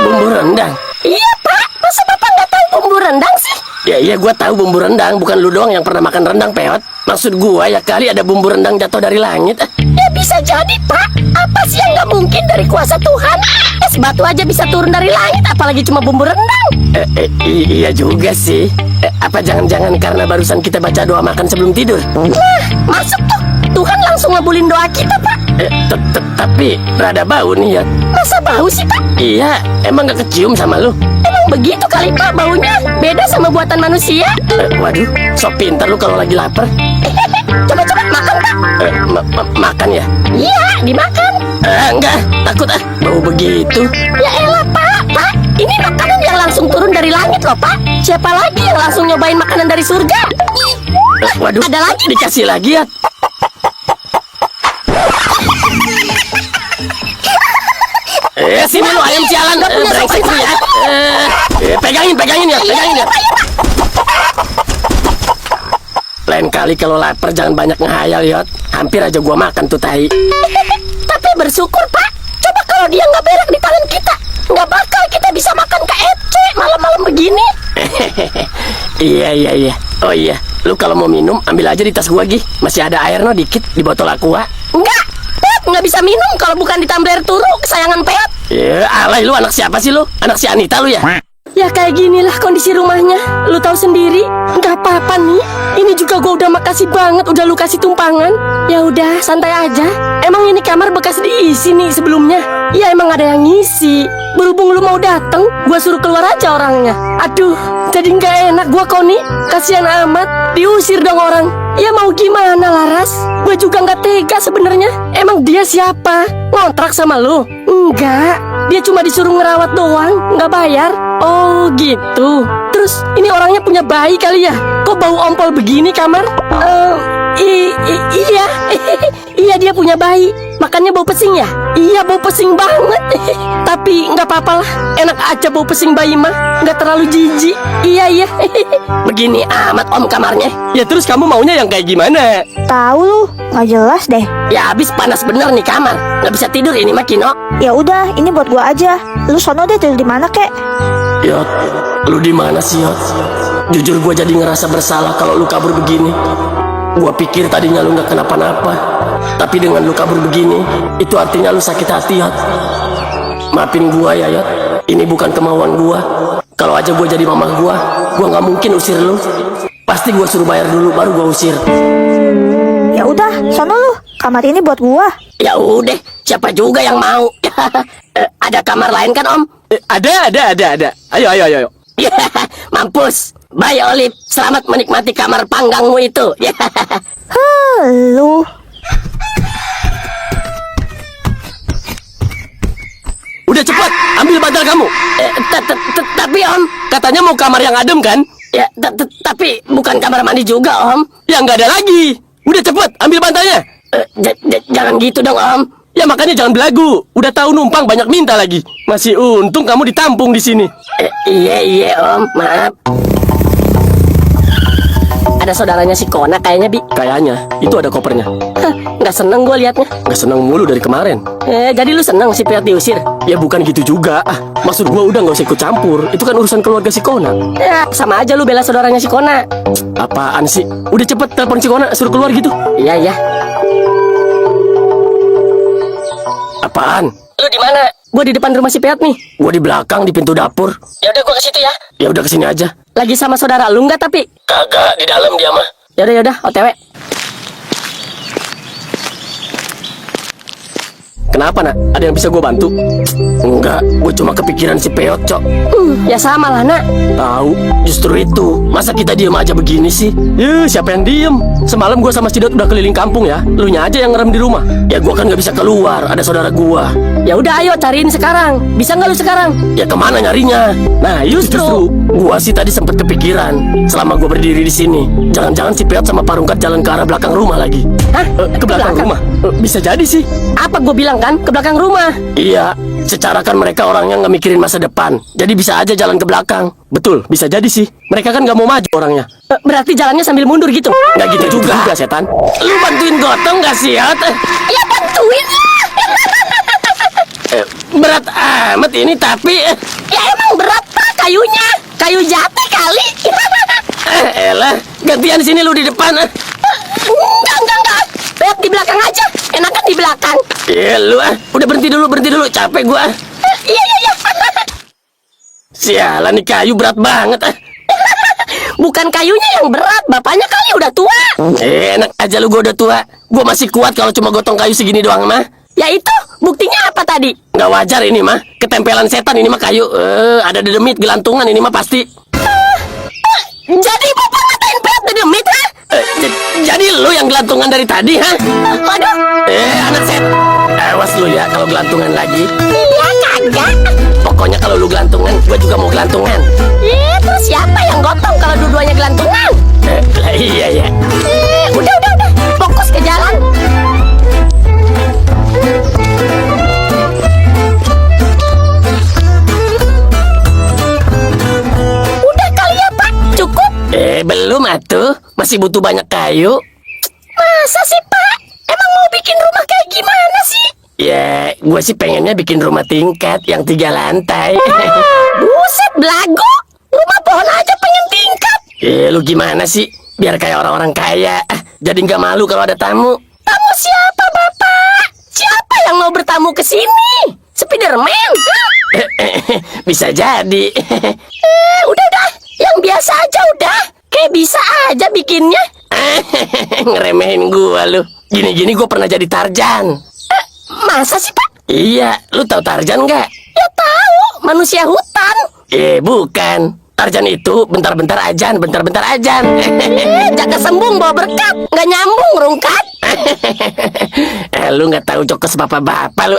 Bumbu rendang. Iya, Pak. Masa Bapak nggak tahu bumbu rendang sih? Iya, gua tahu bumbu rendang. Bukan lu doang yang pernah makan rendang, Peot. Maksud gua ya kali ada bumbu rendang jatuh dari langit. Ya bisa jadi, Pak. Apa sih yang nggak mungkin dari kuasa Tuhan? Es batu aja bisa turun dari langit, apalagi cuma bumbu rendang. Iya juga sih. Apa jangan-jangan karena barusan kita baca doa makan sebelum tidur? Nah, masuk tuh. Tuhan langsung ngabulin doa kita, Pak. Tapi rada bau nih ya. Masa bau sih, Pak? Iya, emang gak kecium sama lu? Emang begitu kali, Pak, baunya. Beda sama buatan manusia. Waduh, sok pintar lu kalau lagi lapar. Coba-coba makan, Pak. Makan ya? Iya, dimakan. Enggak, takut bau begitu. Ya elah, Pak. Ini makanan yang langsung turun dari langit loh, Pak. Siapa lagi yang langsung nyobain makanan dari surga? Waduh, ada lagi, Pak. dikasih lagi ya. Sini lu ayam sialan. Brengsek lu ya. Pegangin ya. Lain kali kalau lapar jangan banyak ngehayal, Yot. Hampir aja gua makan tuh tai. Tapi bersyukur, Pak. Coba kalau dia nggak berak di tangan kita, nggak bakal kita bisa makan KFC malam-malam begini. Iya. Oh iya, lu kalau mau minum ambil aja di tas gua, Gi. Masih ada air no dikit di botol aqua. Enggak, Pep nggak bisa minum kalau bukan di tumbler turu kesayangan Pep. Ya, alay lu anak siapa sih lu? Anak si Anita lu ya? Ya kayak ginilah kondisi rumahnya. Lu tahu sendiri. Nggak apa-apa nih. Ini juga gua udah makasih banget udah lu kasih tumpangan. Ya udah, santai aja. Emang ini kamar bekas diisi nih sebelumnya. Ya emang ada yang ngisi. Berhubung lu mau dateng, gua suruh keluar aja orangnya. Aduh, jadi nggak enak gua kok nih. Kasihan amat, diusir dong orang. Ya mau gimana Laras? Gua juga nggak tega sebenarnya. Emang dia siapa? Ngontrak sama lu? Enggak. Dia cuma disuruh ngerawat doang, nggak bayar. Oh gitu. Terus ini orangnya punya bayi kali ya? Kok bau ompol begini kamar? Iya. Iya dia punya bayi. Makannya bau pesing ya? Iya bau pesing banget. Tapi nggak apa-apa lah. Enak aja bau pesing bayi mah. Nggak terlalu jijik. Iya. Begini amat om kamarnya. Ya terus kamu maunya yang kayak gimana? Tahu lu, nggak jelas deh. Ya habis panas bener nih kamar. Nggak bisa tidur ini mah Kino. Ya udah, ini buat gua aja. Lu sono deh tidur di mana kek? Yot, lu di mana sih Yot? Jujur gua jadi ngerasa bersalah kalau lu kabur begini. Gua pikir tadinya lu nggak kenapa-napa, tapi dengan lu kabur begini, itu artinya lu sakit hati Yot. Maafin gua ya Yot. Ini bukan kemauan gua. Kalau aja gua jadi mamah gua nggak mungkin usir lu. Pasti gua suruh bayar dulu baru gua usir. Ya udah, sono lu. Kamar ini buat gua. Ya udah, siapa juga yang mau? Ada kamar lain kan Om? Ada. Ayo. Mampus. Bye Olip, selamat menikmati kamar panggangmu itu. Lu. Udah cepat, ambil bantal kamu. Tapi Om, katanya mau kamar yang adem kan? Ya, tapi bukan kamar mandi juga Om. Ya nggak ada lagi. Udah cepat, ambil bantalnya. Jangan gitu dong Om. Ya makanya jangan belagu. Udah tahu numpang banyak minta lagi. Masih untung kamu ditampung di sini. Iya Om, maaf. Ada saudaranya si Kona kayaknya Bi. Kayaknya, itu ada kopernya. Nggak seneng gue liatnya. Nggak seneng mulu dari kemarin. Jadi lu seneng si Piat diusir? Ya bukan gitu juga. Maksud gue udah nggak usah ikut campur. Itu kan urusan keluarga si Kona. Ya sama aja lu bela saudaranya si Kona. Apaan sih? Udah cepet telepon si Kona suruh keluar gitu. Iya. Apaan? Lu di mana? Gue di depan rumah si Piat nih. Gue di belakang di pintu dapur. Ya udah gue ke situ ya. Ya udah kesini aja. Lagi sama saudara lu nggak tapi? Kagak, di dalam dia mah. Ya udah, OTW. Kenapa nak? Ada yang bisa gue bantu? Enggak, gue cuma kepikiran si Peot, Cok. Ya sama lah nak. Tahu, justru itu. Masa kita diem aja begini sih? Siapa yang diem? Semalam gue sama Cidot udah keliling kampung ya. Lu nya aja yang ngerem di rumah. Ya gue kan nggak bisa keluar, ada saudara gue. Ya udah ayo cariin sekarang. Bisa nggak lu sekarang? Ya kemana nyarinya? Nah justru gua sih tadi sempet kepikiran selama gua berdiri di sini. Jangan-jangan si Peot sama Parungkat jalan ke arah belakang rumah lagi. Hah? Ke belakang rumah? Bisa jadi sih. Apa gue bilang kan? Ke belakang rumah. Iya, secara kan mereka orangnya nggak mikirin masa depan. Jadi bisa aja jalan ke belakang. Betul, bisa jadi sih. Mereka kan nggak mau maju orangnya. Berarti jalannya sambil mundur gitu. Nggak gitu juga setan. Lu bantuin gotong gak sih, Ot? Ya bantuin. Berat amat ini tapi Ya emang berat pak kayunya. Kayu jati kali. elah, gantian sini lu di depan. Enggak. Lihat di belakang aja. Enakan di belakang. Ya lu udah berhenti dulu, capek gua. Iya. Sialan nih kayu berat banget. Bukan kayunya yang berat, bapaknya kali udah tua. Enak aja lu, gua udah tua. Gua masih kuat kalau cuma gotong kayu segini doang mah. Ya itu, buktinya apa tadi? Nggak wajar ini mah. Ketempelan setan ini mah kayu. Ada dedemit gelantungan ini mah pasti. Jadi bapak ngatain Peot dedemit, ha? Jadi lu yang gelantungan dari tadi, ha? Waduh. Anak setan. Awas lu ya kalau gelantungan lagi. Ya kagak. Pokoknya kalau lu gelantungan, gua juga mau gelantungan. Terus siapa yang gotong kalau dua-duanya gelantungan? Iya. Udah. Fokus ke jalan. Udah kali ya Pak, cukup. Belum atuh. Masih butuh banyak kayu. Masa sih Pak? Emang mau bikin rumah kayak gimana sih? Ya, gua sih pengennya bikin rumah tingkat yang 3 lantai. Buset belagu. Rumah pohon aja pengen tingkat. Lu gimana sih? Biar kayak orang-orang kaya. Jadi nggak malu kalau ada tamu. Tamu siapa Bapak? Siapa yang mau bertamu ke sini? Spiderman? Bisa jadi. Udah. Yang biasa aja udah. Kayak bisa aja bikinnya. Ngeremehin gua lu. Gini-gini gua pernah jadi Tarzan. Masa sih Pak? Iya, lu tahu Tarzan nggak? Ya tahu, manusia hutan. Bukan. Tarzan itu bentar-bentar ajan. Jaga sembung bawa berkat, nggak nyambung rungkat. Lu nggak tahu jokes bapak-bapak lu.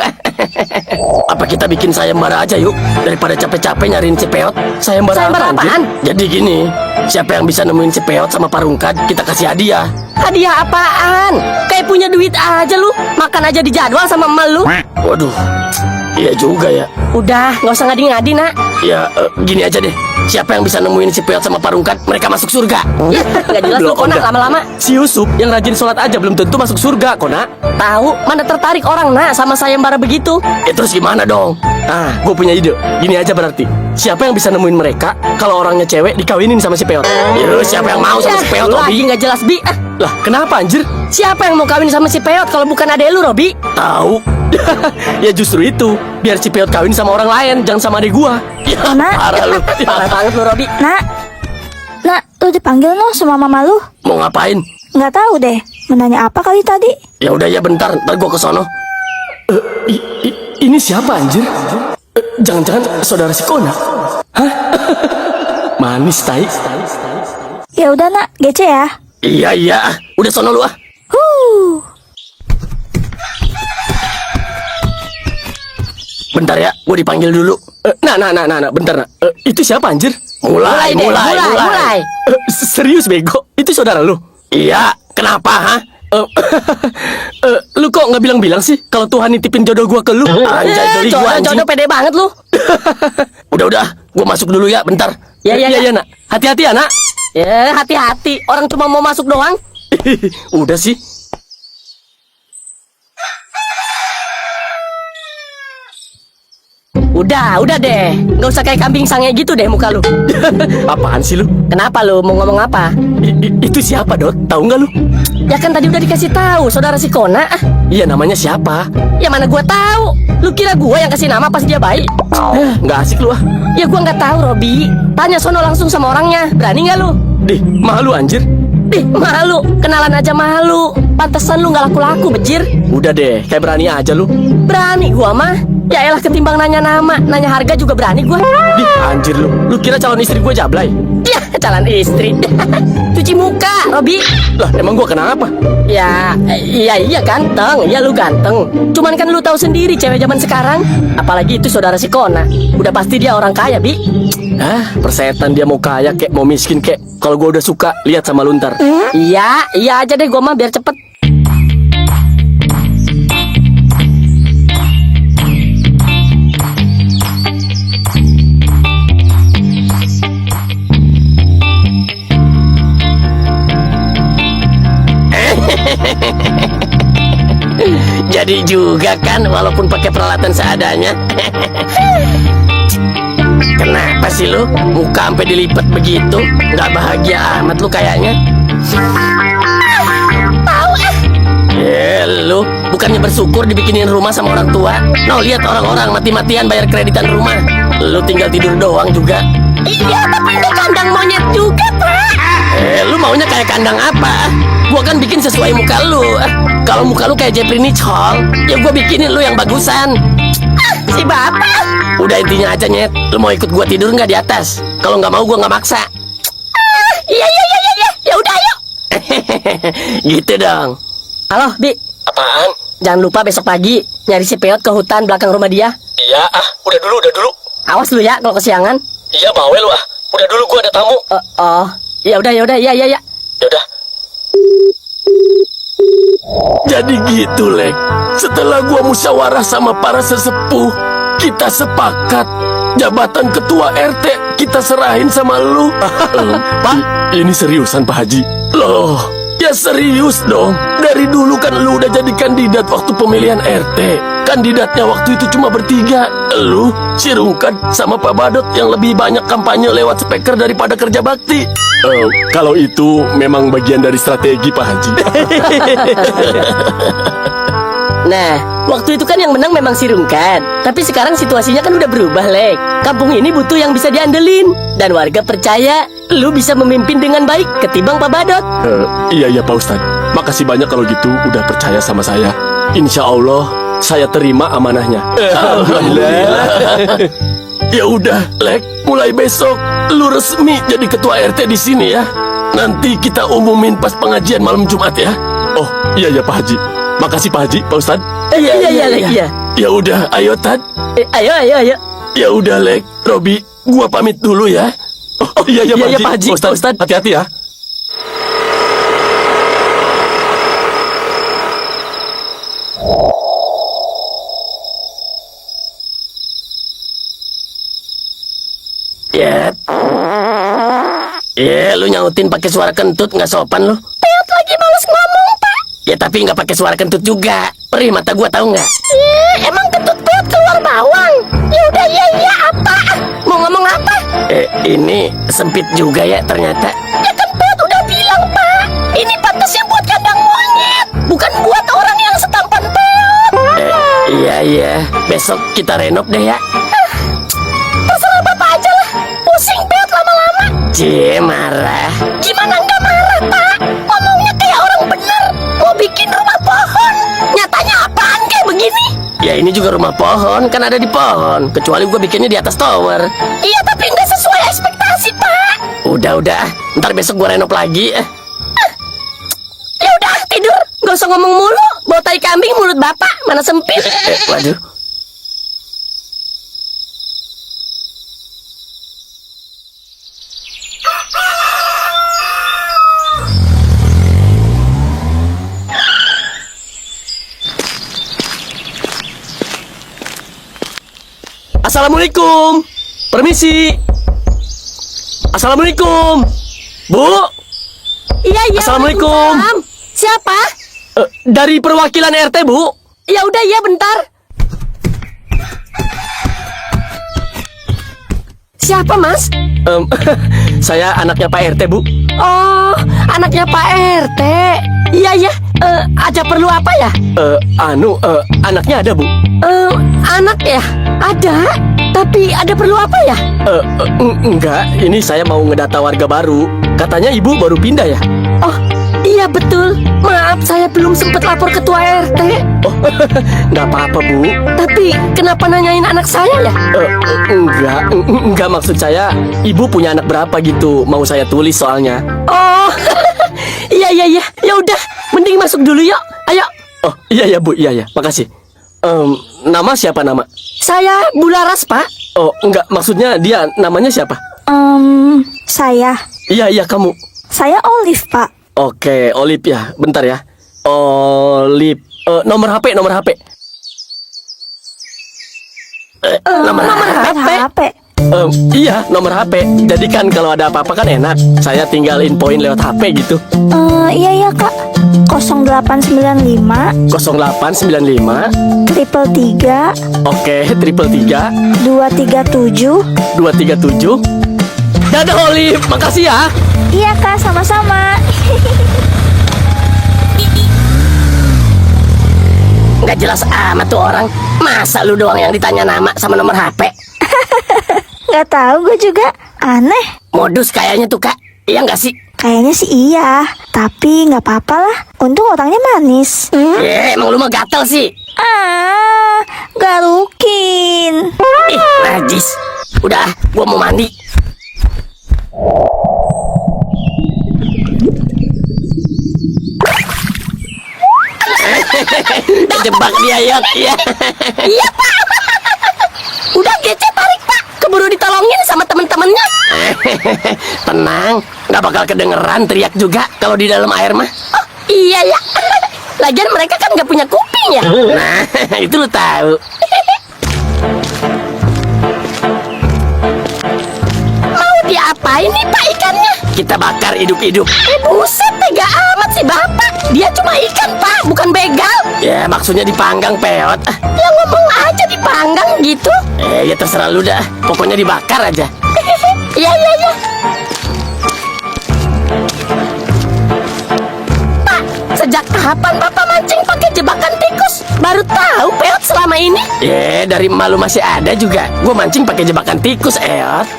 Apa kita bikin sayembara aja yuk, daripada capek-capek nyariin si Peot. Sayembara Sayembara apaan? Jadi gini, siapa yang bisa nemuin si Peot sama Parungkat, kita kasih hadiah. Hadiah apaan? Kayak punya duit aja lu, makan aja di jadwal sama emak lu. Waduh, iya juga ya. Udah, nggak usah ngadi-ngadi nak. Ya, gini aja deh. Siapa yang bisa nemuin si Peot sama Parungkat, mereka masuk surga. Ya, nggak jelas lu Kona lama-lama. Si Yusuf yang rajin sholat aja belum tentu masuk surga, Kona. Tahu, mana tertarik orang nak sama sayembara begitu? Terus gimana dong? Gue punya ide. Gini aja berarti. Siapa yang bisa nemuin mereka kalau orangnya cewek dikawinin sama si Peot? Siapa yang mau sama si Peot, lagi Robi? nggak jelas Bi. Lah, kenapa anjir? Siapa yang mau kawin sama si Peot kalau bukan adek lu Robi? Tahu. Ya justru itu. Biar si Peot kawin sama orang lain, jangan sama adik gua. Ya, Kona? parah lu. Parah banget lu Robi. Nak, lu dipanggil no sama mama lu? Mau ngapain? Nggak tahu deh, menanya apa kali tadi? Ya udah ya bentar, ntar gua kesono. Ini siapa anjir? Jangan-jangan saudara si Kona? Hah? Manis tai. Ya udah nak, gece ya. Iya. Udah sono lu ah. Bentar ya, gue dipanggil dulu. Nah, bentar. Itu siapa anjir? Mulai. Serius bego? Itu saudara lu? Iya, kenapa ha? Lu kok nggak bilang-bilang sih kalau Tuhan nitipin jodoh gua ke lu? Anjay, geli gua anjing. Jodoh pede banget lu. Udah, gua masuk dulu ya, bentar. Ya, nak. Hati-hati ya, nak. Ya, hati-hati. Orang cuma mau masuk doang. Udah sih. Udah deh. Nggak usah kayak kambing sange gitu deh muka lu. Apaan sih lu? Kenapa lu mau ngomong apa? Itu siapa, Dot? Tahu nggak lu? Ya kan tadi udah dikasih tahu, saudara si Kona. Iya, namanya siapa? Ya mana gua tahu. Lu kira gua yang kasih nama pas dia baik? Nggak asik lu ah. Ya gua nggak tahu, Robi. Tanya sono langsung sama orangnya. Berani nggak lu? Dih, malu anjir. Ih, malu. Kenalan aja malu. Pantesan lu gak laku-laku, bejir. Udah deh, kayak berani aja lu. Berani gua mah. Ya elah ketimbang nanya nama, nanya harga juga berani gua. Di, anjir lu. Lu kira calon istri gue jablay? Ya, calon istri. Cuci muka, Robi. Lah, emang gue kenapa? Ya, iya ganteng. Ya lu ganteng. Cuman kan lu tahu sendiri cewek zaman sekarang. Apalagi itu saudara si Kona. Udah pasti dia orang kaya, Bi. Ah, persetan dia mau kaya kek, mau miskin kek. Kalau gue udah suka, lihat sama lu ntar. Iya aja deh gua mah biar cepet. Jadi juga kan, walaupun pakai peralatan seadanya. Kenapa sih lu? Muka sampai dilipat begitu? Nggak bahagia amat lu kayaknya. Lu bukannya bersyukur dibikinin rumah sama orang tua? No, lihat orang-orang mati-matian bayar kreditan rumah. Lu tinggal tidur doang juga. Iya, tapi ini kandang monyet juga, Pak. Lu maunya kayak kandang apa? Gua kan bikin sesuai muka lu. Kalau muka lu kayak Jeffrey Nicole, ya gua bikinin lu yang bagusan. Si bapak. Udah intinya aja, Nyet. Lu mau ikut gua tidur nggak di atas? Kalau nggak mau, gua nggak maksa. Iya. Ya udah, ayo. Gitu dong. Halo, Bi. Apaan? Jangan lupa besok pagi nyari si Peot ke hutan belakang rumah dia. Iya, udah dulu. Awas lu ya kalau kesiangan. Iya, bawel lu Udah dulu, gua ada tamu. Ya udah, iya. Yaudah. Jadi gitu, Lek. Setelah gua musyawarah sama para sesepuh, kita sepakat jabatan ketua RT kita serahin sama lu. Pak, ini seriusan Pak Haji? Loh, ya serius dong. Dari dulu kan lu udah jadi kandidat waktu pemilihan RT. Kandidatnya waktu itu cuma bertiga. Lu, si Rungkat, sama Pak Badot yang lebih banyak kampanye lewat speaker daripada kerja bakti. Kalau itu memang bagian dari strategi Pak Haji. Nah, waktu itu kan yang menang memang si Rungkat. Tapi sekarang situasinya kan udah berubah, Lek. Kampung ini butuh yang bisa diandelin. Dan warga percaya lu bisa memimpin dengan baik ketimbang Pak Badot. Iya Pak Ustadz. Makasih banyak kalau gitu udah percaya sama saya. Insya Allah saya terima amanahnya. Alhamdulillah. Ya udah, Lek. Mulai besok lu resmi jadi ketua RT di sini ya. Nanti kita umumin pas pengajian malam Jumat ya. Oh iya Pak Haji. Makasih Pak Haji, Pak Ustadz. Iya, Lek. Ya udah, ayo Tad. Ayo. Ya udah, Lek. Robi, gua pamit dulu ya. Oh iya Pak Haji. Pak Ustadz, hati-hati ya. Ya, lu nyautin pakai suara kentut nggak sopan lu. Peot lagi males ngomong, Pak. Ya tapi nggak pakai suara kentut juga. Perih mata gua tahu nggak? Emang kentut Peot keluar bawang? Ya udah, iya apa? Mau ngomong apa? Ini sempit juga ya ternyata. Ya kan Peot udah bilang, Pak. Ini pantasnya buat kandang monyet, bukan buat orang yang setampan Peot. Iya. Besok kita renov deh ya. Terserah Bapak aja lah. Pusing Peot lama-lama. Cie, marah. Gimana nggak marah, Pak? Ngomongnya kayak orang bener. Mau bikin rumah pohon. Nyatanya apaan kayak begini? Ya ini juga rumah pohon, kan ada di pohon. Kecuali gua bikinnya di atas tower. Iya, tapi nggak sesuai ekspektasi, Pak. Udah. Ntar besok gua renov lagi. Ya udah, tidur. Gak usah ngomong mulu. Bawa tai kambing mulut Bapak. Mana sempit. Waduh. Assalamualaikum. Permisi. Assalamualaikum. Bu. Iya. Assalamualaikum. Waalaikumsalam. Siapa? Dari perwakilan RT, Bu. Ya udah, ya bentar. Siapa, Mas? Saya anaknya Pak RT, Bu. Oh, anaknya Pak RT. Iya. Aja perlu apa ya? Anaknya ada, Bu. Anak ya? Ada? Tapi ada perlu apa ya? Enggak, ini saya mau ngedata warga baru. Katanya ibu baru pindah ya? Oh, iya betul. Maaf, saya belum sempat lapor ketua RT. Oh, nggak apa-apa bu. Tapi kenapa nanyain anak saya ya? Enggak maksud saya. Ibu punya anak berapa gitu? Mau saya tulis soalnya. Oh, iya. Ya udah, mending masuk dulu yuk. Ayo. Oh, iya bu, iya. Makasih. Nama siapa nama? Saya Bularas, Pak. Oh, enggak, maksudnya dia namanya siapa? Saya. Iya, kamu. Saya Olive, Pak. Oke, Olip ya. Bentar ya. Olip. Nomor HP. Nomor HP. HP. Iya, nomor HP. Jadi kan kalau ada apa-apa kan enak. Saya tinggal infoin lewat HP gitu. Iya, Kak. 0895 0895. 333 Oke, 333 237. 237. Dadah Olip, makasih ya. Iya, Kak, sama-sama. Nggak jelas amat tuh orang. Masa lu doang yang ditanya nama sama nomor HP? Nggak tahu gue juga. Aneh. Modus kayaknya tuh, Kak. Iya nggak sih? Kayaknya sih iya. Tapi nggak apa-apa lah. Untung orangnya manis. Emang lu mah gatel sih. Garukin. Ih, najis. Udah, gua mau mandi. Kejebak dia, Yot. Iya, Pak. Udah gece tarik, Pak. Keburu ditolongin sama temen-temennya. Tenang, nggak bakal kedengeran teriak juga kalau di dalam air mah. Oh, iya ya. Lagian mereka kan nggak punya kuping ya. Nah, itu lu tahu. Mau diapain nih Pak ikannya? Kita bakar hidup-hidup. Buset, tega amat sih Bapak. Dia cuma ikan, Pak, bukan begal. Ya, maksudnya dipanggang, Peot. Ya ngomong aja dipanggang gitu. Ya terserah lu dah. Pokoknya dibakar aja. Iya. Pak, sejak kapan Bapak mancing pakai jebakan tikus? Baru tahu Peot selama ini. Ya, dari malu masih ada juga. Gue mancing pakai jebakan tikus, Eot.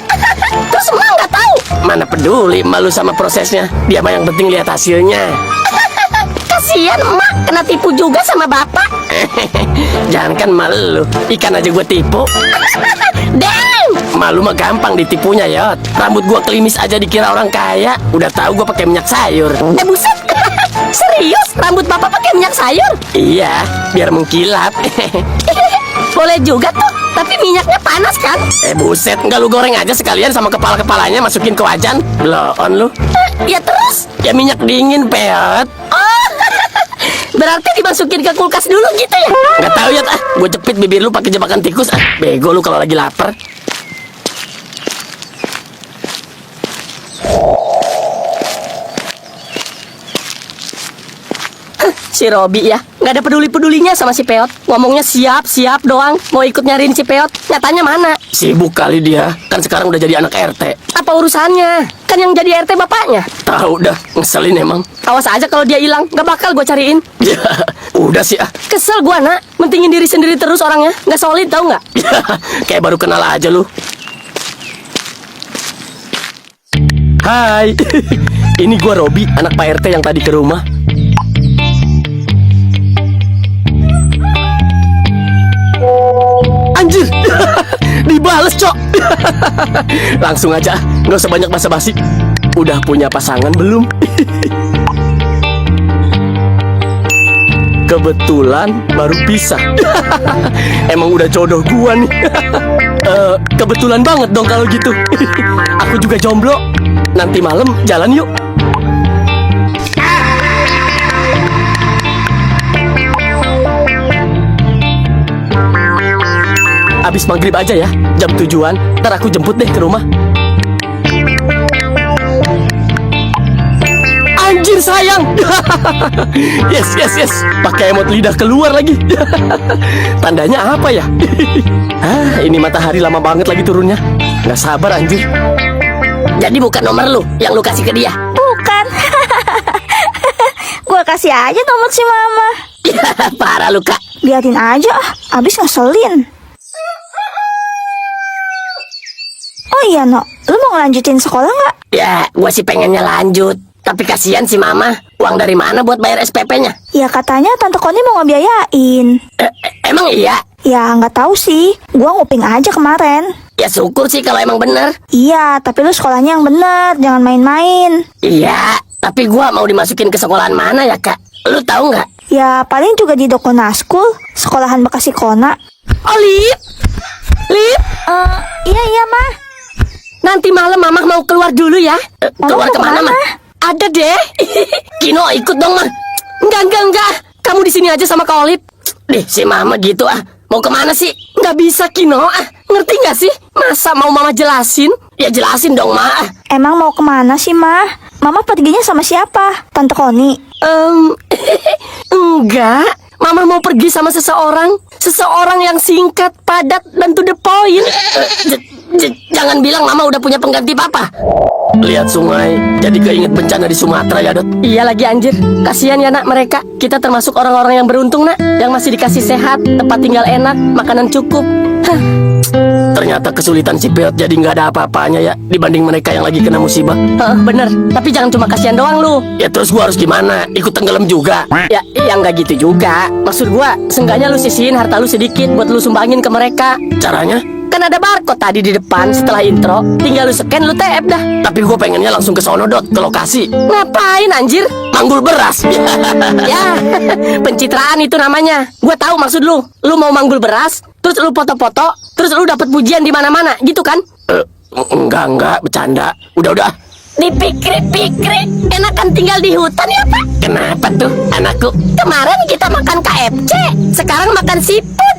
Terus emak nggak tahu? Mana peduli malu sama prosesnya. Dia mah yang penting lihat hasilnya. Kasian emak kena tipu juga sama bapak. Jangankan malu, ikan aja gue tipu. Dang! Malu mah gampang ditipunya, Yot. Rambut gue kelimis aja dikira orang kaya. Udah tahu gue pakai minyak sayur. Buset. Serius? Rambut bapak pakai minyak sayur? Iya, biar mengkilap. Boleh juga tuh, tapi minyaknya panas kan? Buset, nggak lu goreng aja sekalian sama kepala-kepalanya masukin ke wajan? Bloon lu. Ya terus? Ya minyak dingin, Peot. Oh, berarti dimasukin ke kulkas dulu gitu ya? Nggak tahu ya, gue jepit bibir lu pakai jebakan tikus. Bego lu kalau lagi lapar. Si Robi ya, nggak ada peduli-pedulinya sama si Peot. Ngomongnya siap doang, mau ikut nyariin si Peot. Nyatanya mana? Sibuk kali dia, kan sekarang udah jadi anak RT. Apa urusannya? Kan yang jadi RT bapaknya. Tahu dah, ngeselin emang. Awas aja kalau dia hilang, nggak bakal gue cariin. Ya, udah sih ah. Kesel gue nak, mentingin diri sendiri terus orangnya. Nggak solid tau nggak? Kayak baru kenal aja lu. Hai, ini gue Robi, anak Pak RT yang tadi ke rumah. Anjir, dibales cok. Langsung aja, nggak usah banyak basa-basi. Udah punya pasangan belum? Kebetulan baru pisah. Emang udah jodoh gua nih. Kebetulan banget dong kalau gitu. Aku juga jomblo. Nanti malam jalan yuk. Abis maghrib aja ya, jam 7-an. Ntar aku jemput deh ke rumah. Anjir sayang. Yes. Pakai emot lidah keluar lagi. Tandanya apa ya? Ini matahari lama banget lagi turunnya. Nggak sabar anjir. Jadi bukan nomor lu yang lu kasih ke dia? Bukan. Gua kasih aja nomor si mama. Parah lu Kak. Biarin aja ah, abis ngeselin. Oh iya, No. Lu mau ngelanjutin sekolah nggak? Ya, gua sih pengennya lanjut. Tapi kasihan si Mama. Uang dari mana buat bayar SPP-nya? Ya katanya Tante Koni mau ngebiayain. Emang iya? Ya nggak tahu sih. Gua nguping aja kemarin. Ya syukur sih kalau emang bener. Iya, tapi lu sekolahnya yang bener, jangan main-main. Iya, tapi gua mau dimasukin ke sekolahan mana ya, Kak? Lu tahu nggak? Ya paling juga di Dokona School, sekolahan bekas Kona. Oh, Lip. Lip, Iya, Mah. nanti malam Mama mau keluar dulu ya. Keluar mau kemana, kemana? Mah? Ada deh. Kino ikut dong, Mah. Enggak. Kamu di sini aja sama Kak Olip. Deh, si Mama gitu ah. Mau kemana sih? Nggak bisa, Kino ah. Ngerti nggak sih? Masa mau Mama jelasin? Ya jelasin dong, Ma. Emang mau kemana sih, Mah? Mama perginya sama siapa? Tante Koni? Enggak. Mama mau pergi sama seseorang. Seseorang yang singkat, padat, dan to the point. Jangan bilang Mama udah punya pengganti Papa. Lihat sungai, jadi keinget bencana di Sumatera ya, Dot. Iya lagi anjir. Kasihan ya nak mereka. Kita termasuk orang-orang yang beruntung nak, yang masih dikasih sehat, tempat tinggal enak, makanan cukup. Hah. Ternyata kesulitan si Peot jadi nggak ada apa-apanya ya dibanding mereka yang lagi kena musibah. Bener. Tapi jangan cuma kasihan doang lu. Ya terus gua harus gimana? Ikut tenggelam juga? Ya nggak gitu juga. Maksud gua, seenggaknya lu sisihin harta lu sedikit buat lu sumbangin ke mereka. Caranya? Kan ada barcode tadi di depan setelah intro. Tinggal lu scan, lu tap dah. Tapi gue pengennya langsung ke sono, Dot, ke lokasi. Ngapain anjir? Manggul beras. Ya, pencitraan itu namanya. Gue tahu maksud lu. Lu mau manggul beras, terus lu foto-foto, terus lu dapat pujian di mana-mana, gitu kan? Enggak, bercanda. Udah. Dipikir-pikir, enakan tinggal di hutan ya, Pak? Kenapa tuh, anakku? Kemarin kita makan KFC, sekarang makan seafood.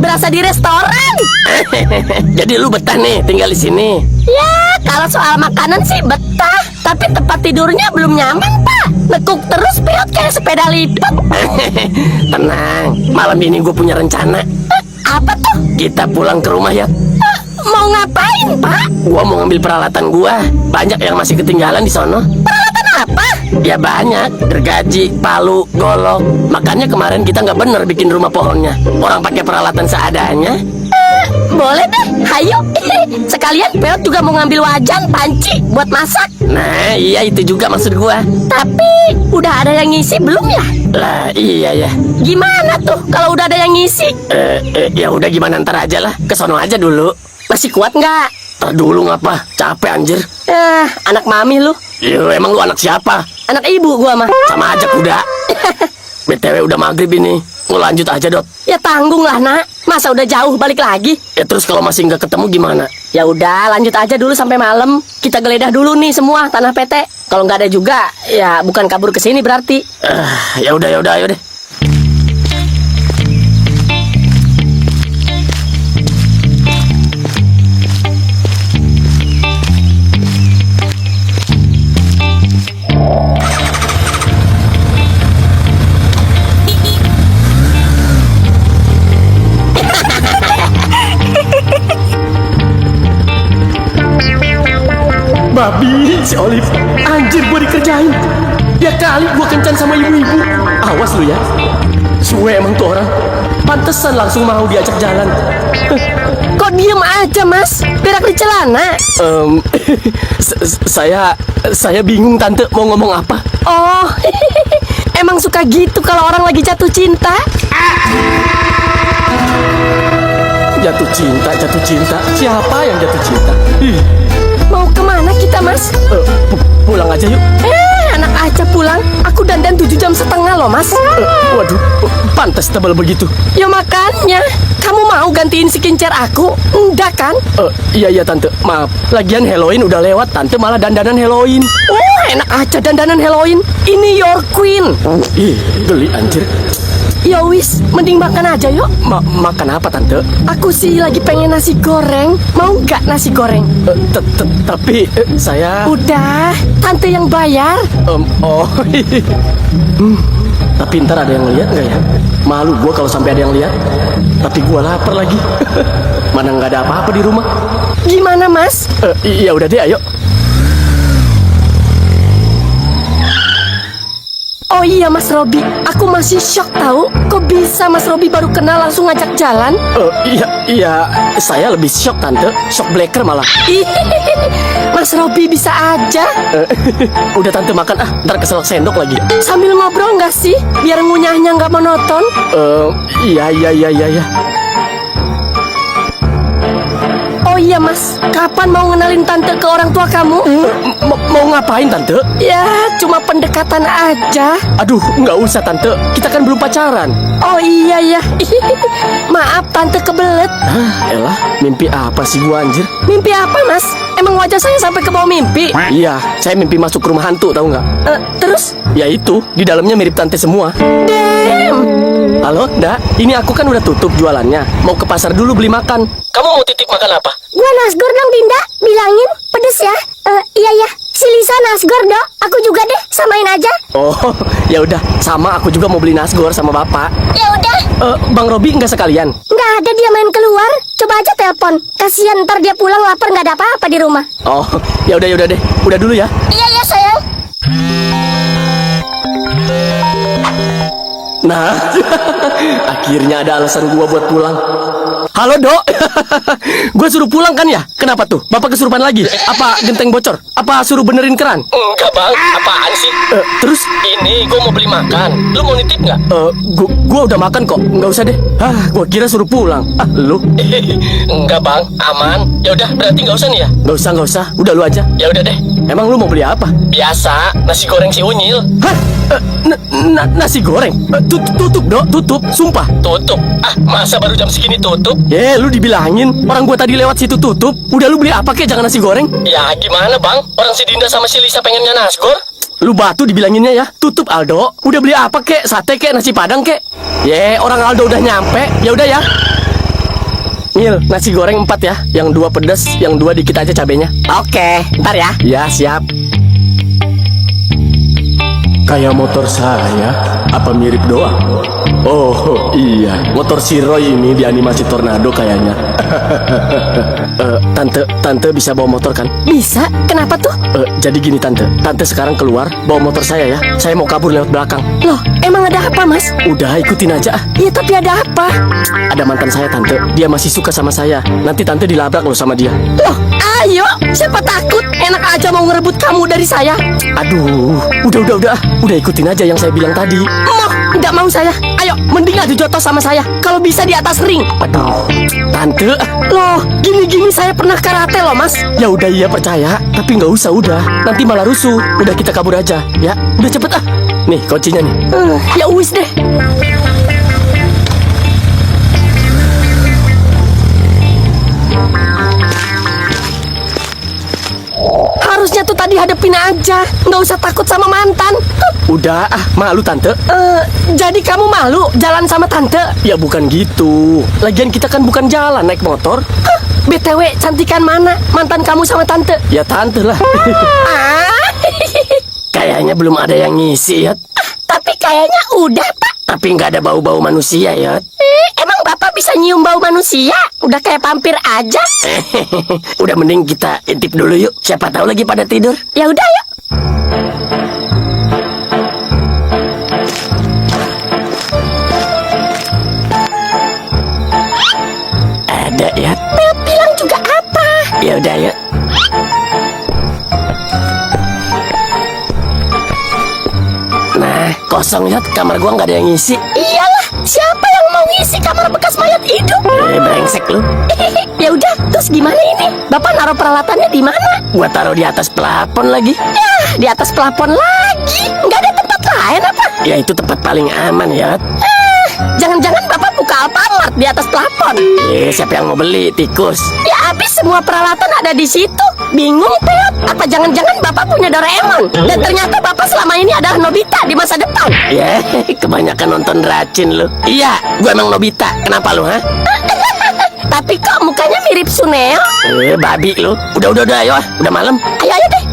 Berasa di restoran. Jadi lu betah nih tinggal di sini? Ya, kalau soal makanan sih betah, tapi tempat tidurnya belum nyaman, Pak. Nekuk terus Peot kayak sepeda lipat. Tenang, malam ini gue punya rencana. Apa tuh? Kita pulang ke rumah ya. Mau ngapain, Pak? Gua mau ngambil peralatan gua. Banyak yang masih ketinggalan di sono. Peralatan apa? Ya banyak. Gergaji, palu, golok. Makanya kemarin kita nggak bener bikin rumah pohonnya. Orang pakai peralatan seadanya. Boleh deh, hayo. Sekalian Peot juga mau ngambil wajan, panci buat masak. Nah, iya itu juga maksud gua. Tapi udah ada yang ngisi belum ya? Lah, iya ya. Gimana tuh kalau udah ada yang ngisi? Ya udah gimana ntar aja lah. Kesono aja dulu. Masih kuat nggak? Ntar dulu ngapa? Capek anjir. Anak mami lu. Yo, emang lu anak siapa? Anak ibu gua mah. Sama aja kuda. BTW udah maghrib ini. Mau lanjut aja, Dot. Ya tanggung lah, nak. Masa udah jauh balik lagi? Ya terus kalau masih nggak ketemu gimana? Ya udah, lanjut aja dulu sampai malam. Kita geledah dulu nih semua tanah PT. Kalau nggak ada juga, ya bukan kabur ke sini berarti. Ya udah, ayo deh. Babi, si Olive. Anjir, gua dikerjain. Ya kali gua kencan sama ibu-ibu. Awas lu ya. Suwe emang tuh orang. Pantesan langsung mau diajak jalan. Kok diem aja, Mas? Berak di celana. Saya bingung, Tante, mau ngomong apa. Oh, emang suka gitu kalau orang lagi jatuh cinta? Jatuh cinta. Siapa yang jatuh cinta? Mau kemana kita, Mas? Pulang aja yuk. Anak aja pulang. Aku dandan 7,5 jam loh, Mas. Waduh, pantas tebal begitu. Ya makanya. Kamu mau gantiin skincare aku? Enggak kan? Iya Tante, maaf. Lagian Halloween udah lewat, Tante malah dandanan Halloween. Enak aja dandanan Halloween. Ini your queen. Ih, geli anjir. Ya wis, mending makan aja yuk. Makan apa, Tante? Aku sih lagi pengen nasi goreng. Mau nggak nasi goreng? Tapi saya... Udah, Tante yang bayar. Tapi ntar ada yang lihat nggak ya? Malu gua kalau sampai ada yang lihat. Tapi gua lapar lagi. Mana nggak ada apa-apa di rumah. Gimana, Mas? Iya udah deh, ayo. Oh iya Mas Robi, aku masih shock tahu. Kok bisa Mas Robi baru kenal langsung ngajak jalan? Iya, saya lebih shock tante. Shock blacker malah. Mas Robi bisa aja. Udah tante makan ntar keselak sendok lagi. Sambil ngobrol nggak sih? Biar ngunyahnya nggak monoton. Iya. Oh iya Mas, kapan mau ngenalin tante ke orang tua kamu? Mau ngapain tante? Ya, cuma pendekatan aja. Aduh, nggak usah tante. Kita kan belum pacaran. Oh iya ya. Maaf tante kebelet. Elah, mimpi apa sih gua anjir? Mimpi apa Mas? Emang wajah saya sampai ke bawah mimpi? Iya, saya mimpi masuk ke rumah hantu, tahu nggak? Terus? Ya itu, di dalamnya mirip tante semua. Damn. Halo, Ndak. Ini aku kan udah tutup jualannya. Mau ke pasar dulu beli makan. Kamu mau titip makan apa? Gua nasgor dong Dinda, bilangin pedes ya. Iya, si Lisa nasgor dong. Aku juga deh, samain aja. Oh, ya udah. Sama aku juga mau beli nasgor sama bapak. Ya udah. Bang Robi nggak sekalian? Nggak ada, dia main keluar. Coba aja telepon. Kasihan ntar dia pulang lapar nggak ada apa-apa di rumah. Oh, ya udah deh. Udah dulu ya. Iya sayang. Nah, akhirnya ada alasan gua buat pulang. Halo, Dok. Gua suruh pulang kan ya? Kenapa tuh? Bapak kesurupan lagi? Apa genteng bocor? Apa suruh benerin keran? Enggak bang, apaan sih? Terus? Ini gue mau beli makan. Lu mau nitip nggak? Gua udah makan kok. Nggak usah deh. Gua kira suruh pulang. Lu? Enggak bang, aman. Ya udah, berarti nggak usah nih ya? Nggak usah. Udah lu aja. Ya udah deh. Emang lu mau beli apa? Biasa, nasi goreng si Unyil. Hah? Nasi goreng? Tutup, Dok. Tutup. Sumpah. Tutup. Masa baru jam segini tutup? Lu dibilangin. Orang gua tadi lewat situ tutup. Udah lu beli apa kek? Jangan nasi goreng. Ya gimana bang? Orang si Dinda sama si Lisa pengennya nasgor. Lu batu dibilanginnya ya. Tutup Aldo. Udah beli apa kek? Sate kek? Nasi padang kek? Orang Aldo udah nyampe. Ya udah ya. Mil, nasi goreng 4 ya. Yang 2 pedas, yang 2 dikit aja cabenya. Oke, ntar ya. Ya, siap. Kayak motor saya, apa mirip doang? Oh iya, motor si Roy ini di animasi Tornado kayaknya. Tante bisa bawa motor kan? Bisa? Kenapa tuh? Jadi gini tante sekarang keluar bawa motor saya ya. Saya mau kabur lewat belakang. Loh, emang ada apa Mas? Udah ikutin aja. Iya tapi ada apa? Ada mantan saya tante, dia masih suka sama saya. Nanti tante dilabrak loh sama dia. Loh, ayo, siapa takut? Enak aja mau ngerebut kamu dari saya. Aduh, udah ikutin aja yang saya bilang tadi. Nggak mau saya. Ayo, mending adu jotos sama saya. Kalau bisa di atas ring. Aduh, tante. Loh, gini-gini saya pernah karate loh Mas. Ya udah iya percaya, tapi nggak usah udah. Nanti malah rusuh. Udah kita kabur aja, ya. Udah cepet Nih kuncinya nih. Ya wis deh. Harusnya tuh tadi hadepin aja. Nggak usah takut sama mantan. Udah malu tante. Jadi kamu malu jalan sama tante? Ya bukan gitu. Lagian kita kan bukan jalan naik motor. BTW cantikan mana mantan kamu sama tante? Ya tante lah. Kayaknya belum ada yang ngisi ya. Tapi kayaknya udah Pak. Tapi nggak ada bau-bau manusia ya. Emang Bapak bisa nyium bau manusia? Udah kayak vampir aja. Udah mending kita intip dulu yuk. Siapa tahu lagi pada tidur. Ya udah yuk. Ada ya. Bilang juga apa? Ya udah yuk. Nah, kosong ya, kamar gua nggak ada yang ngisi. Iyalah, siapa yang mau ngisi kamar bekas mayat hidup? Brengsek lu. Ya udah, terus gimana ini? Bapak naruh peralatannya di mana? Gua taruh di atas plafon lagi. Ya, di atas plafon lagi. Nggak ada tempat lain apa? Ya itu tempat paling aman ya. Jangan-jangan Bapak buka Alfamart di atas plafon. Siapa yang mau beli? Tikus. Ya habis semua peralatan ada di situ. Bingung Peot. Apa jangan-jangan Bapak punya Doraemon? Dan ternyata Bapak selama ini adalah Nobita di masa depan. Kebanyakan nonton racin lu. Iya, gua emang Nobita. Kenapa lu, ha? Tapi kok mukanya mirip Suneo? Babi lu. Udah, ayo. Udah malam. Ayo deh.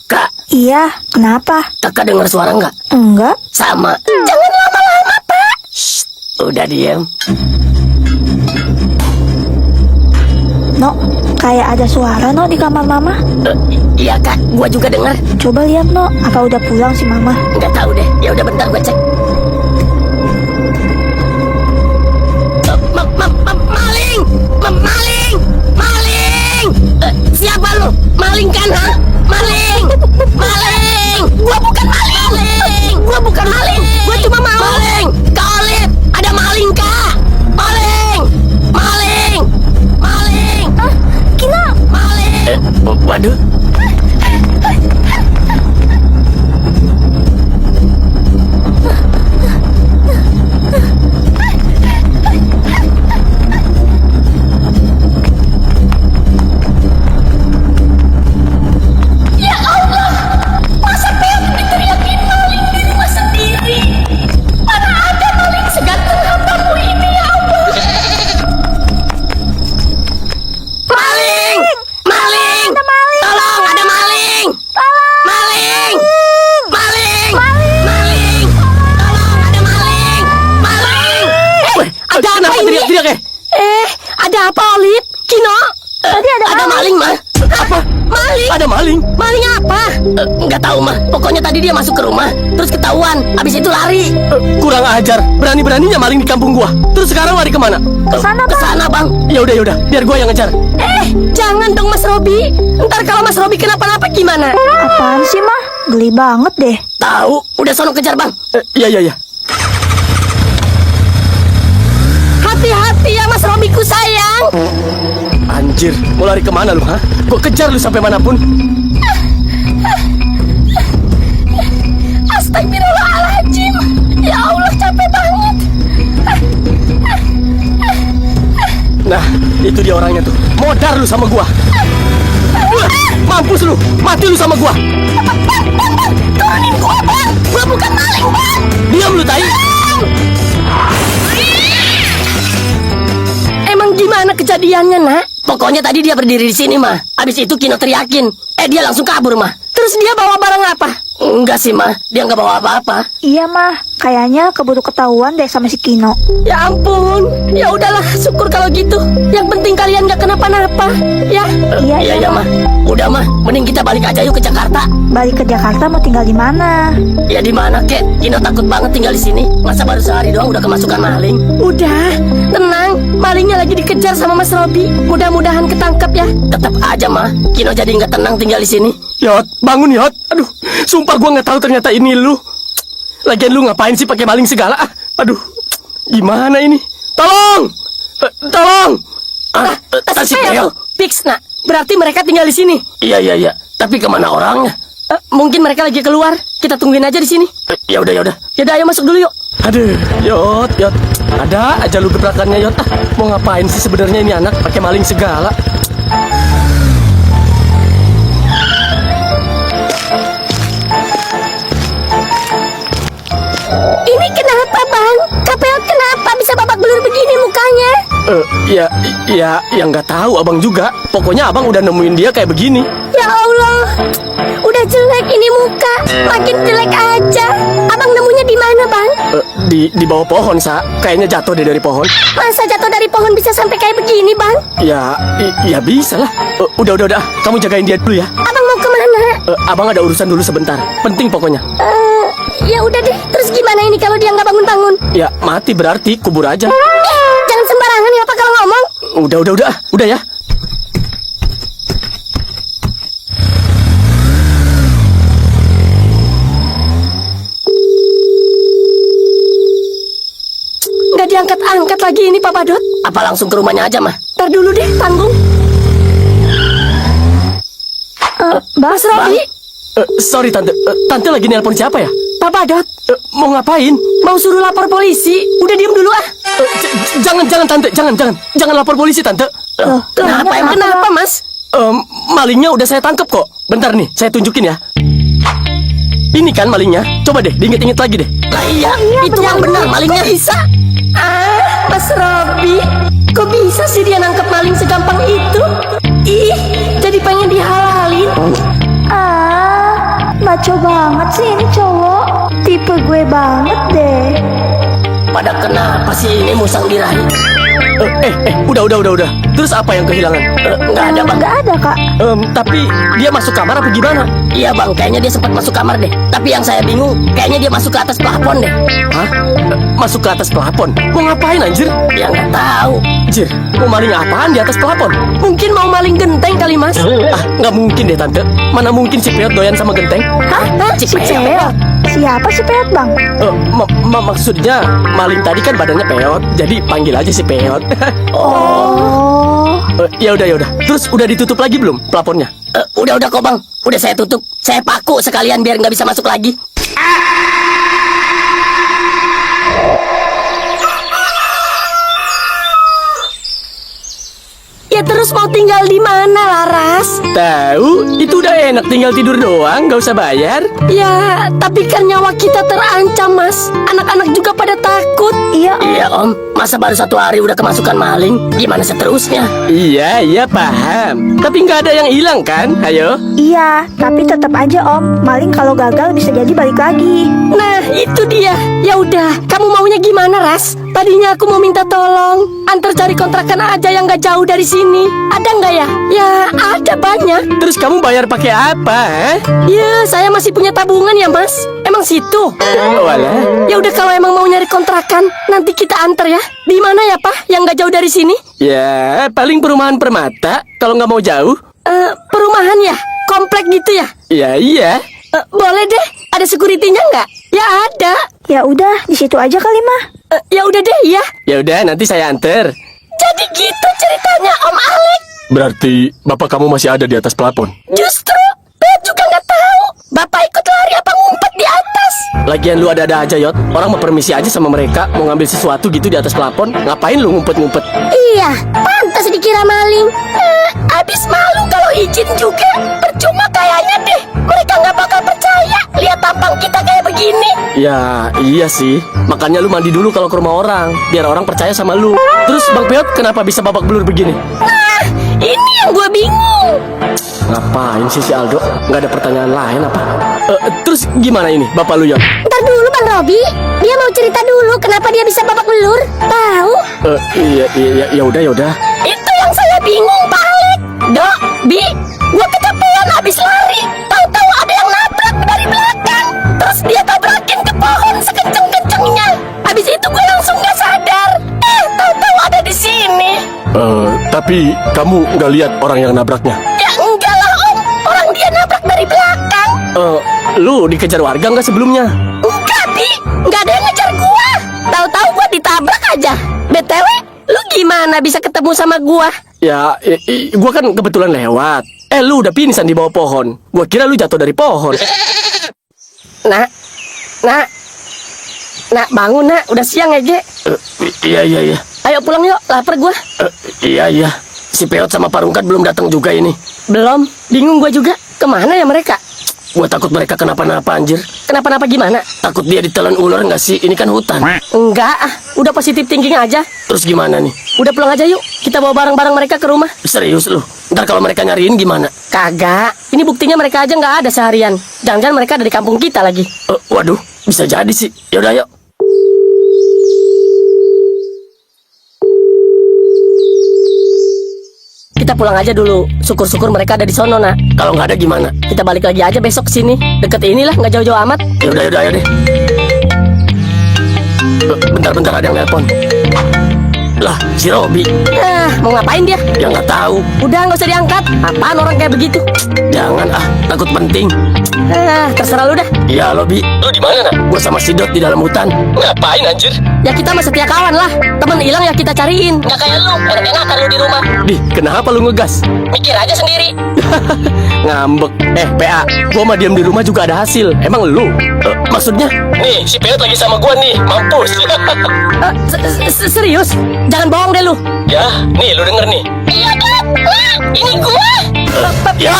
Kak, Iya, kenapa? Kakak dengar suara nggak? Enggak. Sama. Jangan lama-lama, Pak. Shh, udah diam. No, kayak ada suara no di kamar mama. Iya kak, gua juga dengar. Coba lihat no, apa udah pulang si mama? Nggak tahu deh. Ya udah bentar gua cek. Maling! Maling! Maling! Siapa lu? Maling kan, ha? Maling! Maling! Gua bukan maling! Gua bukan maling! Gua cuma mau... Maling! Kak Olip! Ada maling, Kak! Maling! Maling! Maling! Kino, Maling! Waduh. Maling! Maling! Tolong, ada maling! Maling! Maling! Maling! Tolong, ada maling! Maling! Ada apa ini? Teriak-teriak ya? Ada apa, Olip? Kino? tadi ada Maling, mah. Apa? Maling? Ada maling. Maling apa? Nggak tahu, mah. Pokoknya tadi dia masuk ke rumah, terus ketahuan. Habis itu lari. Kurang ajar. Berani-beraninya maling di kampung gua. Terus sekarang lari kemana? Kesana, Ke Bang. sana, Bang. Ya udah, biar gua yang ngejar. Jangan dong, Mas Robi. Ntar kalau Mas Robi kenapa-napa gimana? Apaan sih mah? Geli banget deh. Tahu, udah sono kejar, Bang. Iya. Hati-hati ya, Mas Robiku sayang. Anjir, mau lari kemana lu, ha? Gua kejar lu sampai manapun. Astagfirullahaladzim. Ya Allah, capek banget. Nah, itu dia orangnya tuh. Modar lu sama gua. Mampus lu, mati lu sama gua. Turunin gua, Bang. Gua bukan maling, Bang. Diam lu, tai. Emang gimana kejadiannya, Nak? Pokoknya tadi dia berdiri di sini, mah. Abis itu Kino teriakin. Dia langsung kabur, mah. Terus dia bawa barang apa? Enggak sih, mah. Dia nggak bawa apa-apa. Iya mah, kayaknya keburu ketahuan deh sama si Kino. Ya ampun. Ya udahlah, syukur kalau gitu. Yang penting kalian nggak kenapa-napa. Ya. Iya, mah. Udah, mah. Mending kita balik aja yuk ke Jakarta. Balik ke Jakarta mau tinggal di mana? Ya di mana, Kek? Kino takut banget tinggal di sini. Masa baru sehari doang udah kemasukan maling? Udah, tenang. Malingnya lagi dikejar sama Mas Robi. Mudah-mudahan ketangkep ya. Tetap aja, mah. Kino jadi nggak tenang tinggal di sini. Yot, bangun Yot. Aduh, sumpah gua nggak tahu ternyata ini lu. Lagian lu ngapain sih pakai maling segala? Aduh, gimana ini? Tolong! Tolong! Tas Peo. Fix, nak. Berarti mereka tinggal di sini. Iya. Tapi kemana orangnya? Mungkin mereka lagi keluar. Kita tungguin aja di sini. Ya udah. Yaudah, ayo masuk dulu yuk. Aduh, Yot. Ada aja lu gebrakannya, Yot. Mau ngapain sih sebenarnya ini anak pakai maling segala? Ini kenapa, Bang? Kapel kenapa bisa babak belur begini mukanya? Ya nggak tahu abang juga. Pokoknya abang udah nemuin dia kayak begini. Ya Allah, udah jelek ini muka, makin jelek aja. Abang nemunya di mana, Bang? Di bawah pohon, Sa. Kayaknya jatuh deh dari pohon. Masa jatuh dari pohon bisa sampai kayak begini, Bang? Ya bisa lah. Udah. Kamu jagain dia dulu ya. Abang mau kemana? Abang ada urusan dulu sebentar. Penting pokoknya. Ya udah deh. Terus gimana ini kalau dia nggak bangun-bangun? Ya mati berarti kubur aja. Jangan sembarangan ya, Pak, kalau ngomong. Udah ya. Nggak diangkat-angkat lagi ini, Pak Badot. Apa langsung ke rumahnya aja, mah? Ntar dulu deh, tanggung. Mas Robi. Sorry tante. Tante lagi nelpon siapa ya? Pak Badot. Mau ngapain? Mau suruh lapor polisi. Udah diem dulu ah. Jangan tante, jangan lapor polisi tante. Kenapa, Mas? Malingnya udah saya tangkap kok. Bentar nih, saya tunjukin ya. Ini kan malingnya. Coba deh, diinget-inget lagi deh. Lah iya, itu yang benar malingnya. Kok bisa? Mas Robi, kok bisa sih dia nangkep maling segampang itu? Ih, jadi pengen dihalalin. banget sih ini cowok. Tipe gue banget deh. Pada kenapa sih ini musang dirahi? Udah. Terus apa yang kehilangan? Nggak ada bang. Nggak ada kak. Tapi dia masuk kamar apa gimana? Iya bang, kayaknya dia sempat masuk kamar deh. Tapi yang saya bingung, kayaknya dia masuk ke atas plafon deh. Hah? Masuk ke atas plafon? Mau ngapain anjir? Ya nggak tahu. Anjir, mau maling apaan di atas plafon? Mungkin mau maling genteng kali mas. Nggak mungkin deh tante. Mana mungkin si Peot doyan sama genteng? Hah? Si Si Peot. Peot? Siapa si Peot bang? Maksudnya maling tadi kan badannya Peot, jadi panggil aja si Peot. Oh. Ya udah. Terus udah ditutup lagi belum plafonnya? Udah kok bang. Udah saya tutup. Saya paku sekalian biar nggak bisa masuk lagi. Ya terus mau tinggal di mana Laras? Tahu, itu udah enak tinggal tidur doang, nggak usah bayar. Ya, tapi kan nyawa kita terancam mas. Anak-anak juga pada takut. Iya. Iya om, masa baru 1 hari udah kemasukan maling? Gimana seterusnya? Iya paham. Tapi nggak ada yang hilang kan? Ayo. Iya, tapi tetap aja om, maling kalau gagal bisa jadi balik lagi. Nah, itu dia. Ya udah, kamu maunya gimana, Ras? Tadinya aku mau minta tolong antar cari kontrakan aja yang gak jauh dari sini. Ada nggak ya? Ya, ada banyak. Terus kamu bayar pakai apa? Ya, saya masih punya tabungan ya, Mas. Emang situ? Walah. Ya udah kalau emang mau nyari kontrakan, nanti kita antar ya. Di mana ya, Pak? Yang gak jauh dari sini? Ya, paling perumahan Permata. Kalau nggak mau jauh. Perumahan ya? Komplek gitu ya? Iya. Boleh deh. Ada security-nya nggak? Ya ada. Ya udah, di situ aja kali mah. Ya udah deh, ya. Ya udah, nanti saya anter. Jadi gitu ceritanya Om Alek. Berarti bapak kamu masih ada di atas plafon. Justru Beb juga nggak tahu. Bapak ikut lari apa ngumpet di atas? Lagian lu ada-ada aja, Yot. Orang mau permisi aja sama mereka, mau ngambil sesuatu gitu di atas plafon. Ngapain lu ngumpet-ngumpet? Iya, pantas dikira maling. Abis malu kalau izin juga. Percuma kayaknya deh. Mereka nggak bakal percaya lihat tampang kita kayak begini. Ya, iya sih. Makanya lu mandi dulu kalau ke rumah orang, biar orang percaya sama lu. Terus Bang Peot kenapa bisa babak belur begini? Nah, ini yang gue bingung. Ngapain sih si Aldo? Nggak ada pertanyaan lain apa? Terus gimana ini, bapak lu, Yot? Ntar dulu Bang Robi. Dia mau cerita dulu kenapa dia bisa babak belur. Tahu? Iya, ya udah. Itu yang saya bingung, Pak Alek. Dok, Bi, gua kecapean habis lari. Tahu-tahu ada yang nabrak dari belakang. Terus dia tabrakin ke pohon sekenceng-kencengnya. Habis itu gue langsung gak sadar. Tahu-tahu ada di sini. Tapi kamu nggak lihat orang yang nabraknya? Ya enggak lah, Om. Orang dia nabrak dari belakang. Lu dikejar warga nggak sebelumnya? Enggak, Bi. Enggak ada yang ngejar gua. Tahu-tahu gua ditabrak aja. BTW, lu gimana bisa ketemu sama gua? Ya, gua kan kebetulan lewat. Lu udah pingsan di bawah pohon. Gua kira lu jatuh dari pohon. Nak, bangun nak, udah siang ya, Ge. Iya. Ayo pulang yuk, lapar gua. Iya. Si Peot sama Parungkat belum datang juga ini. Belum, bingung gua juga. Kemana ya mereka? Gua takut mereka kenapa-napa anjir. Kenapa-napa gimana? Takut dia ditelan ular nggak sih? Ini kan hutan. Enggak, udah positif thinking aja. Terus gimana nih? Udah pulang aja yuk, kita bawa barang-barang mereka ke rumah. Serius lu? Ntar kalau mereka nyariin gimana? Kagak, ini buktinya mereka aja nggak ada seharian. Jangan-jangan mereka ada di kampung kita lagi. Waduh, bisa jadi sih. Yaudah yuk. Kita pulang aja dulu. Syukur-syukur mereka ada di sono, nak. Kalau nggak ada gimana? Kita balik lagi aja besok sini. Deket inilah, nggak jauh-jauh amat. Yaudah ayo deh. Bentar ada yang nelpon. Lah, si Robi. Mau ngapain dia? Ya nggak tahu. Udah nggak usah diangkat. Apaan orang kayak begitu? Jangan takut penting. Terserah lu dah. Iya, Robi. Lu di mana, nak? Gua sama si Dot di dalam hutan. Ngapain anjir? Ya kita mah setia kawan lah. Temen hilang ya kita cariin. Nggak kayak lu, enak-enakan lu di rumah. Di, kenapa lu ngegas? Mikir aja sendiri. Ngambek. PA, gua mah diam di rumah juga ada hasil. Emang lu? Maksudnya? Nih, si Peot lagi sama gua nih. Mampus. Serius? Jangan bohong deh lu. Ya, nih lu denger nih. Iya kan? Ini gua. Ya,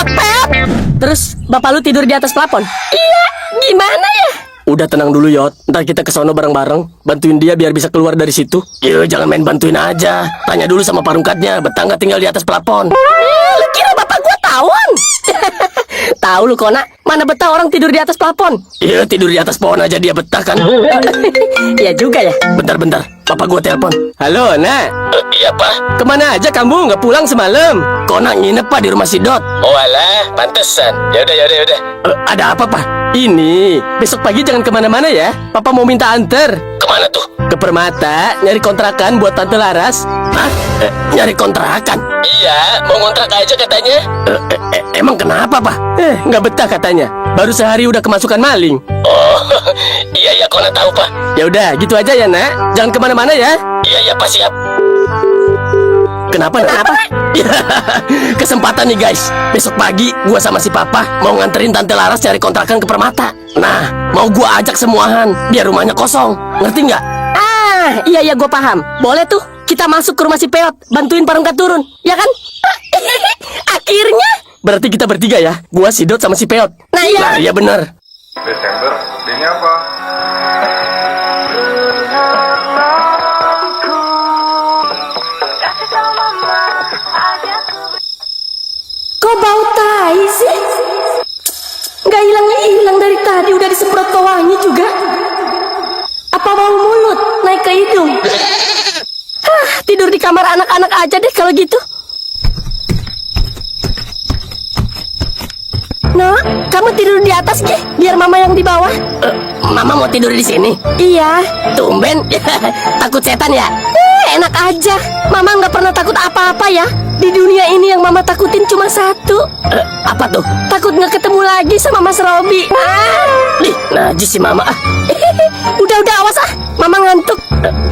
Terus bapak lu tidur di atas plafon? Iya. Gimana ya? udah tenang dulu Yot. Ntar kita kesono bareng-bareng, bantuin dia biar bisa keluar dari situ. Yuk, jangan main bantuin aja. Tanya dulu sama Parungkatnya, betah nggak tinggal di atas plafon. Lu kira bapak gua tawon? tahu lu Kona. Mana betah orang tidur di atas plafon. Iya, tidur di atas pohon aja dia betah kan. Iya juga ya. Bentar, papa gua telepon. Halo, Nak. Iya, Pak. Kemana aja kamu? Nggak pulang semalam? Kona nginep, Pak, di rumah si Dot. Oh alah, pantesan. Yaudah. Ada apa, Pak? Ini, besok pagi jangan kemana-mana ya. Papa mau minta anter. Kemana tuh? Ke Permata, nyari kontrakan buat Tante Laras. Hah? Nyari kontrakan? Iya, mau ngontrak aja katanya. Emang kenapa, Pak? Nggak betah katanya. Baru sehari udah kemasukan maling. Oh, iya, Kona tahu, Pak. Ya udah, gitu aja ya, Nak. Jangan kemana-mana ya. Iya, Pak, siap. Kenapa? Ya, kesempatan nih guys. Besok pagi gua sama si Papa mau nganterin Tante Laras cari kontrakan ke Permata. Nah, mau gua ajak semuahan biar rumahnya kosong. Ngerti nggak? Iya gue paham. Boleh tuh kita masuk ke rumah si Peot, bantuin Parungkat turun, ya kan? Akhirnya. Berarti kita bertiga ya. Gua, si Dot sama si Peot. Nah iya. Nah, iya bener. Desember, D-nya apa? Kok bau tai sih? Gak hilang dari tadi, udah disemprot pewangi juga. Apa bau mulut naik ke hidung? Tidur di kamar anak-anak aja deh kalau gitu. No, kamu tidur di atas Ki, biar mama yang di bawah. Mama mau tidur di sini. Iya. Tumben. Takut setan ya? Enak aja. Mama nggak pernah takut apa-apa ya. Di dunia ini yang mama takutin cuma satu. Apa tuh? Takut nggak ketemu lagi sama Mas Robi. Ih, najis si Mama. Udah awas ah. Mama ngantuk.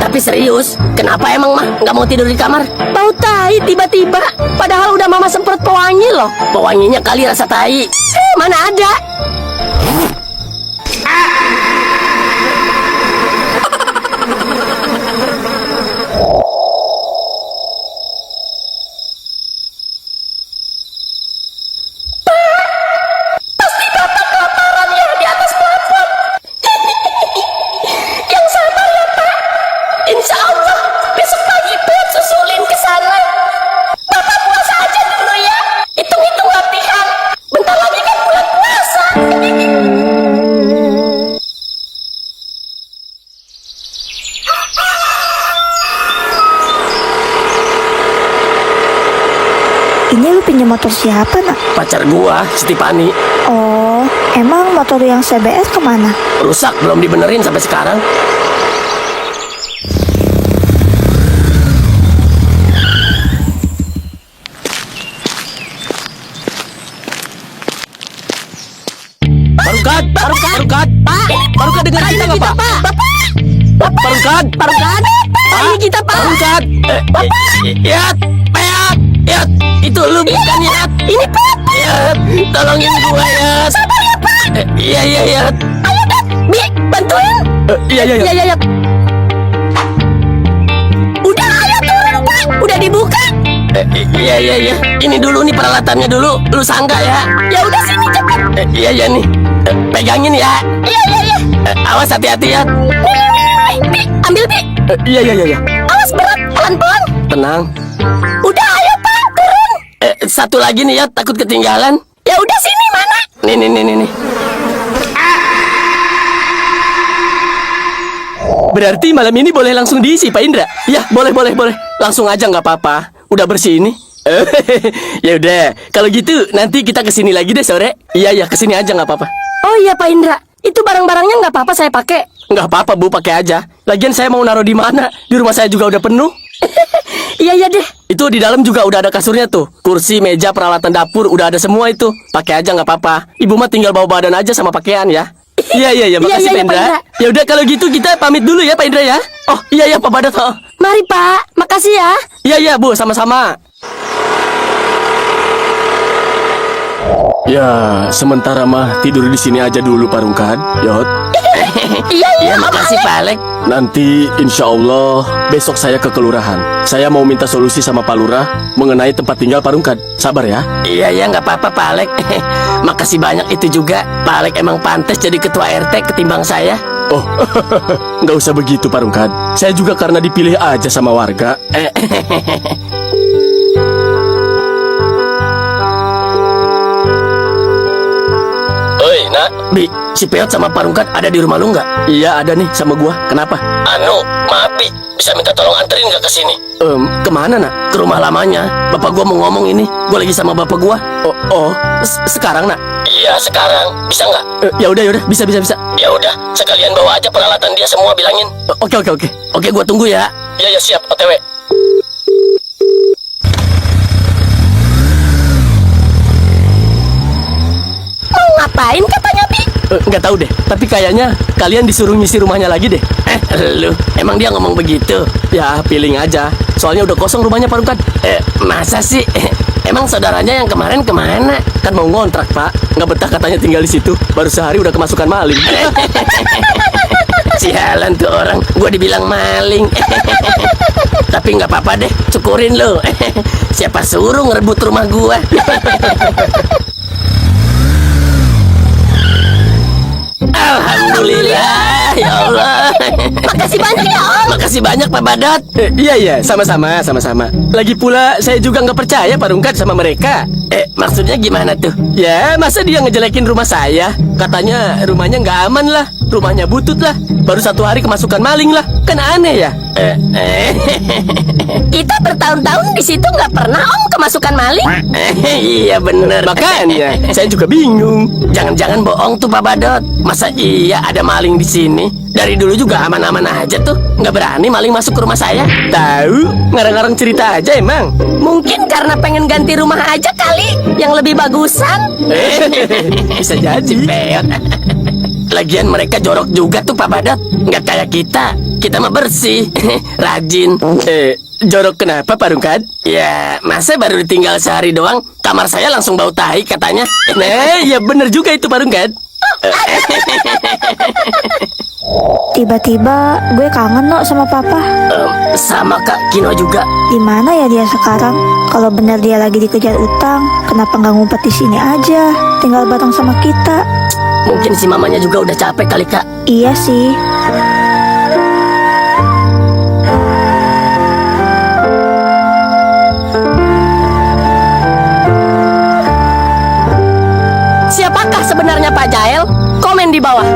Tapi serius, kenapa emang mah nggak mau tidur di kamar? Bau tai tiba-tiba. Padahal udah mama semprot pewangi loh. Pewanginya kali rasa tai. Mana ada? Insya Allah, besok pagi Pet susulin ke sana. Bapak puasa aja dulu ya. Hitung-hitung latihan. Bentar lagi kan bulan puasa. Ini lu pinjam motor siapa, Nak? Pacar gua, Stipani, Oh, emang motor yang CBR kemana? rusak belum dibenerin sampai sekarang. Parungkat, Pak. Parungkat dengar kita nggak Pak? Parungkat, Ini kita Pak. Parungkat, Yat, itu lu bukan Yat? Ini Pak. Yat, tolongin gua Yat. Sabar ya Pak. Iya Yat. Ayo Dad, Bi, bantuin. Iya. Udah ayo turun Pak. Udah dibuka. Iya. Ini dulu nih peralatannya dulu. Lu sangga ya? Ya udah sini cepet. Iya nih. Pegangin ya. Iya. Awas hati-hati ya. Bi, ambil Bi. Iya. Awas berat, pelan-pelan. Tenang. Udah ayo Pak, turun. Satu lagi nih ya, takut ketinggalan. Ya udah sini mana? Nih. Berarti malam ini boleh langsung diisi Pak Indra? Ya, boleh. Langsung aja nggak apa-apa. Udah bersih ini. Ya udah, kalau gitu nanti kita kesini lagi deh sore. Iya, kesini aja nggak apa-apa. Oh iya Pak Indra, itu barang-barangnya nggak apa-apa saya pakai. Nggak apa-apa Bu, pakai aja. Lagian saya mau naruh di mana? Di rumah saya juga udah penuh. Iya deh. Itu di dalam juga udah ada kasurnya tuh. Kursi, meja, peralatan dapur udah ada semua itu. Pakai aja nggak apa-apa. Ibu mah tinggal bawa badan aja sama pakaian ya. Iya. Makasih Iya, Pak Indra. Pak Indra. Ya udah kalau gitu kita pamit dulu ya Pak Indra ya. Oh iya Pak Badat. Oh. Mari Pak, makasih ya. Iya Bu, sama-sama. Ya, sementara mah tidur di sini aja dulu Parungkat. Yot. Iya, makasih Pak Alek. Nanti insya Allah besok saya ke kelurahan. Saya mau minta solusi sama Pak Lurah mengenai tempat tinggal Parungkat. Sabar ya. Iya, nggak apa-apa Pak Alek. Makasih banyak itu juga. Pak Alek emang pantas jadi ketua RT ketimbang saya. Oh, nggak usah begitu Parungkat. Saya juga karena dipilih aja sama warga. Nak. Si Peot sama Parungkat ada di rumah lu nggak? Iya ada nih sama gua. Kenapa? Maaf Bi, bisa minta tolong anterin nggak ke sini? Kemana nak? Ke rumah lamanya. Bapak gua mau ngomong ini. Gua lagi sama bapak gua. Sekarang nak? Iya sekarang, bisa nggak? Ya udah, bisa. Ya udah, sekalian bawa aja peralatan dia semua, bilangin. Oke, gua tunggu ya. Ya siap, OTW. Mau ngapain katanya, Bi? Nggak tahu deh. Tapi kayaknya kalian disuruh ngisi rumahnya lagi deh. Lu, emang dia ngomong begitu? Ya feeling aja. Soalnya udah kosong rumahnya Parungkat. Masa sih? Emang saudaranya yang kemarin kemana? Kan mau ngontrak pak. Nggak betah katanya tinggal di situ. Baru sehari udah kemasukan maling. Sialan tuh orang, gua dibilang maling. Tapi nggak apa-apa deh, syukurin lo. Siapa suruh ngerebut rumah gua? Alhamdulillah, ya Allah. Makasih banyak ya, Om. Makasih banyak Pak Badot. Iya, sama-sama. Lagi pula saya juga nggak percaya Parungkat sama mereka. Maksudnya gimana tuh? Ya, masa dia ngejelekin rumah saya? Katanya rumahnya nggak aman lah, rumahnya butut lah, baru 1 hari kemasukan maling lah. Kan aneh ya? Kita bertahun-tahun di situ nggak pernah Om kemasukan maling. Iya bener. Makanya, saya juga bingung. Jangan-jangan bohong tuh Pak Badot. Masa iya ada maling di sini? Dari dulu juga aman-aman aja tuh. Nggak berani maling masuk ke rumah saya. Tahu, ngarang-ngarang cerita aja emang. Mungkin karena pengen ganti rumah aja kali, yang lebih bagusan. Bisa jadi. Peot. Lagian mereka jorok juga tuh Pak Badot. Nggak kayak kita. Kita mah bersih, rajin. Jorok kenapa Parungkat? Ya, masa baru ditinggal sehari doang, kamar saya langsung bau tahi katanya. Nah, ya bener juga itu Parungkat. Tiba-tiba gue kangen no sama papa. Sama Kak Kino juga. Di mana ya dia sekarang? Kalau benar dia lagi dikejar utang, kenapa nggak ngumpet di sini aja? Tinggal bareng sama kita. Mungkin si mamanya juga udah capek kali Kak. Iya sih. Siapakah sebenarnya Pak Jael? Komen di bawah.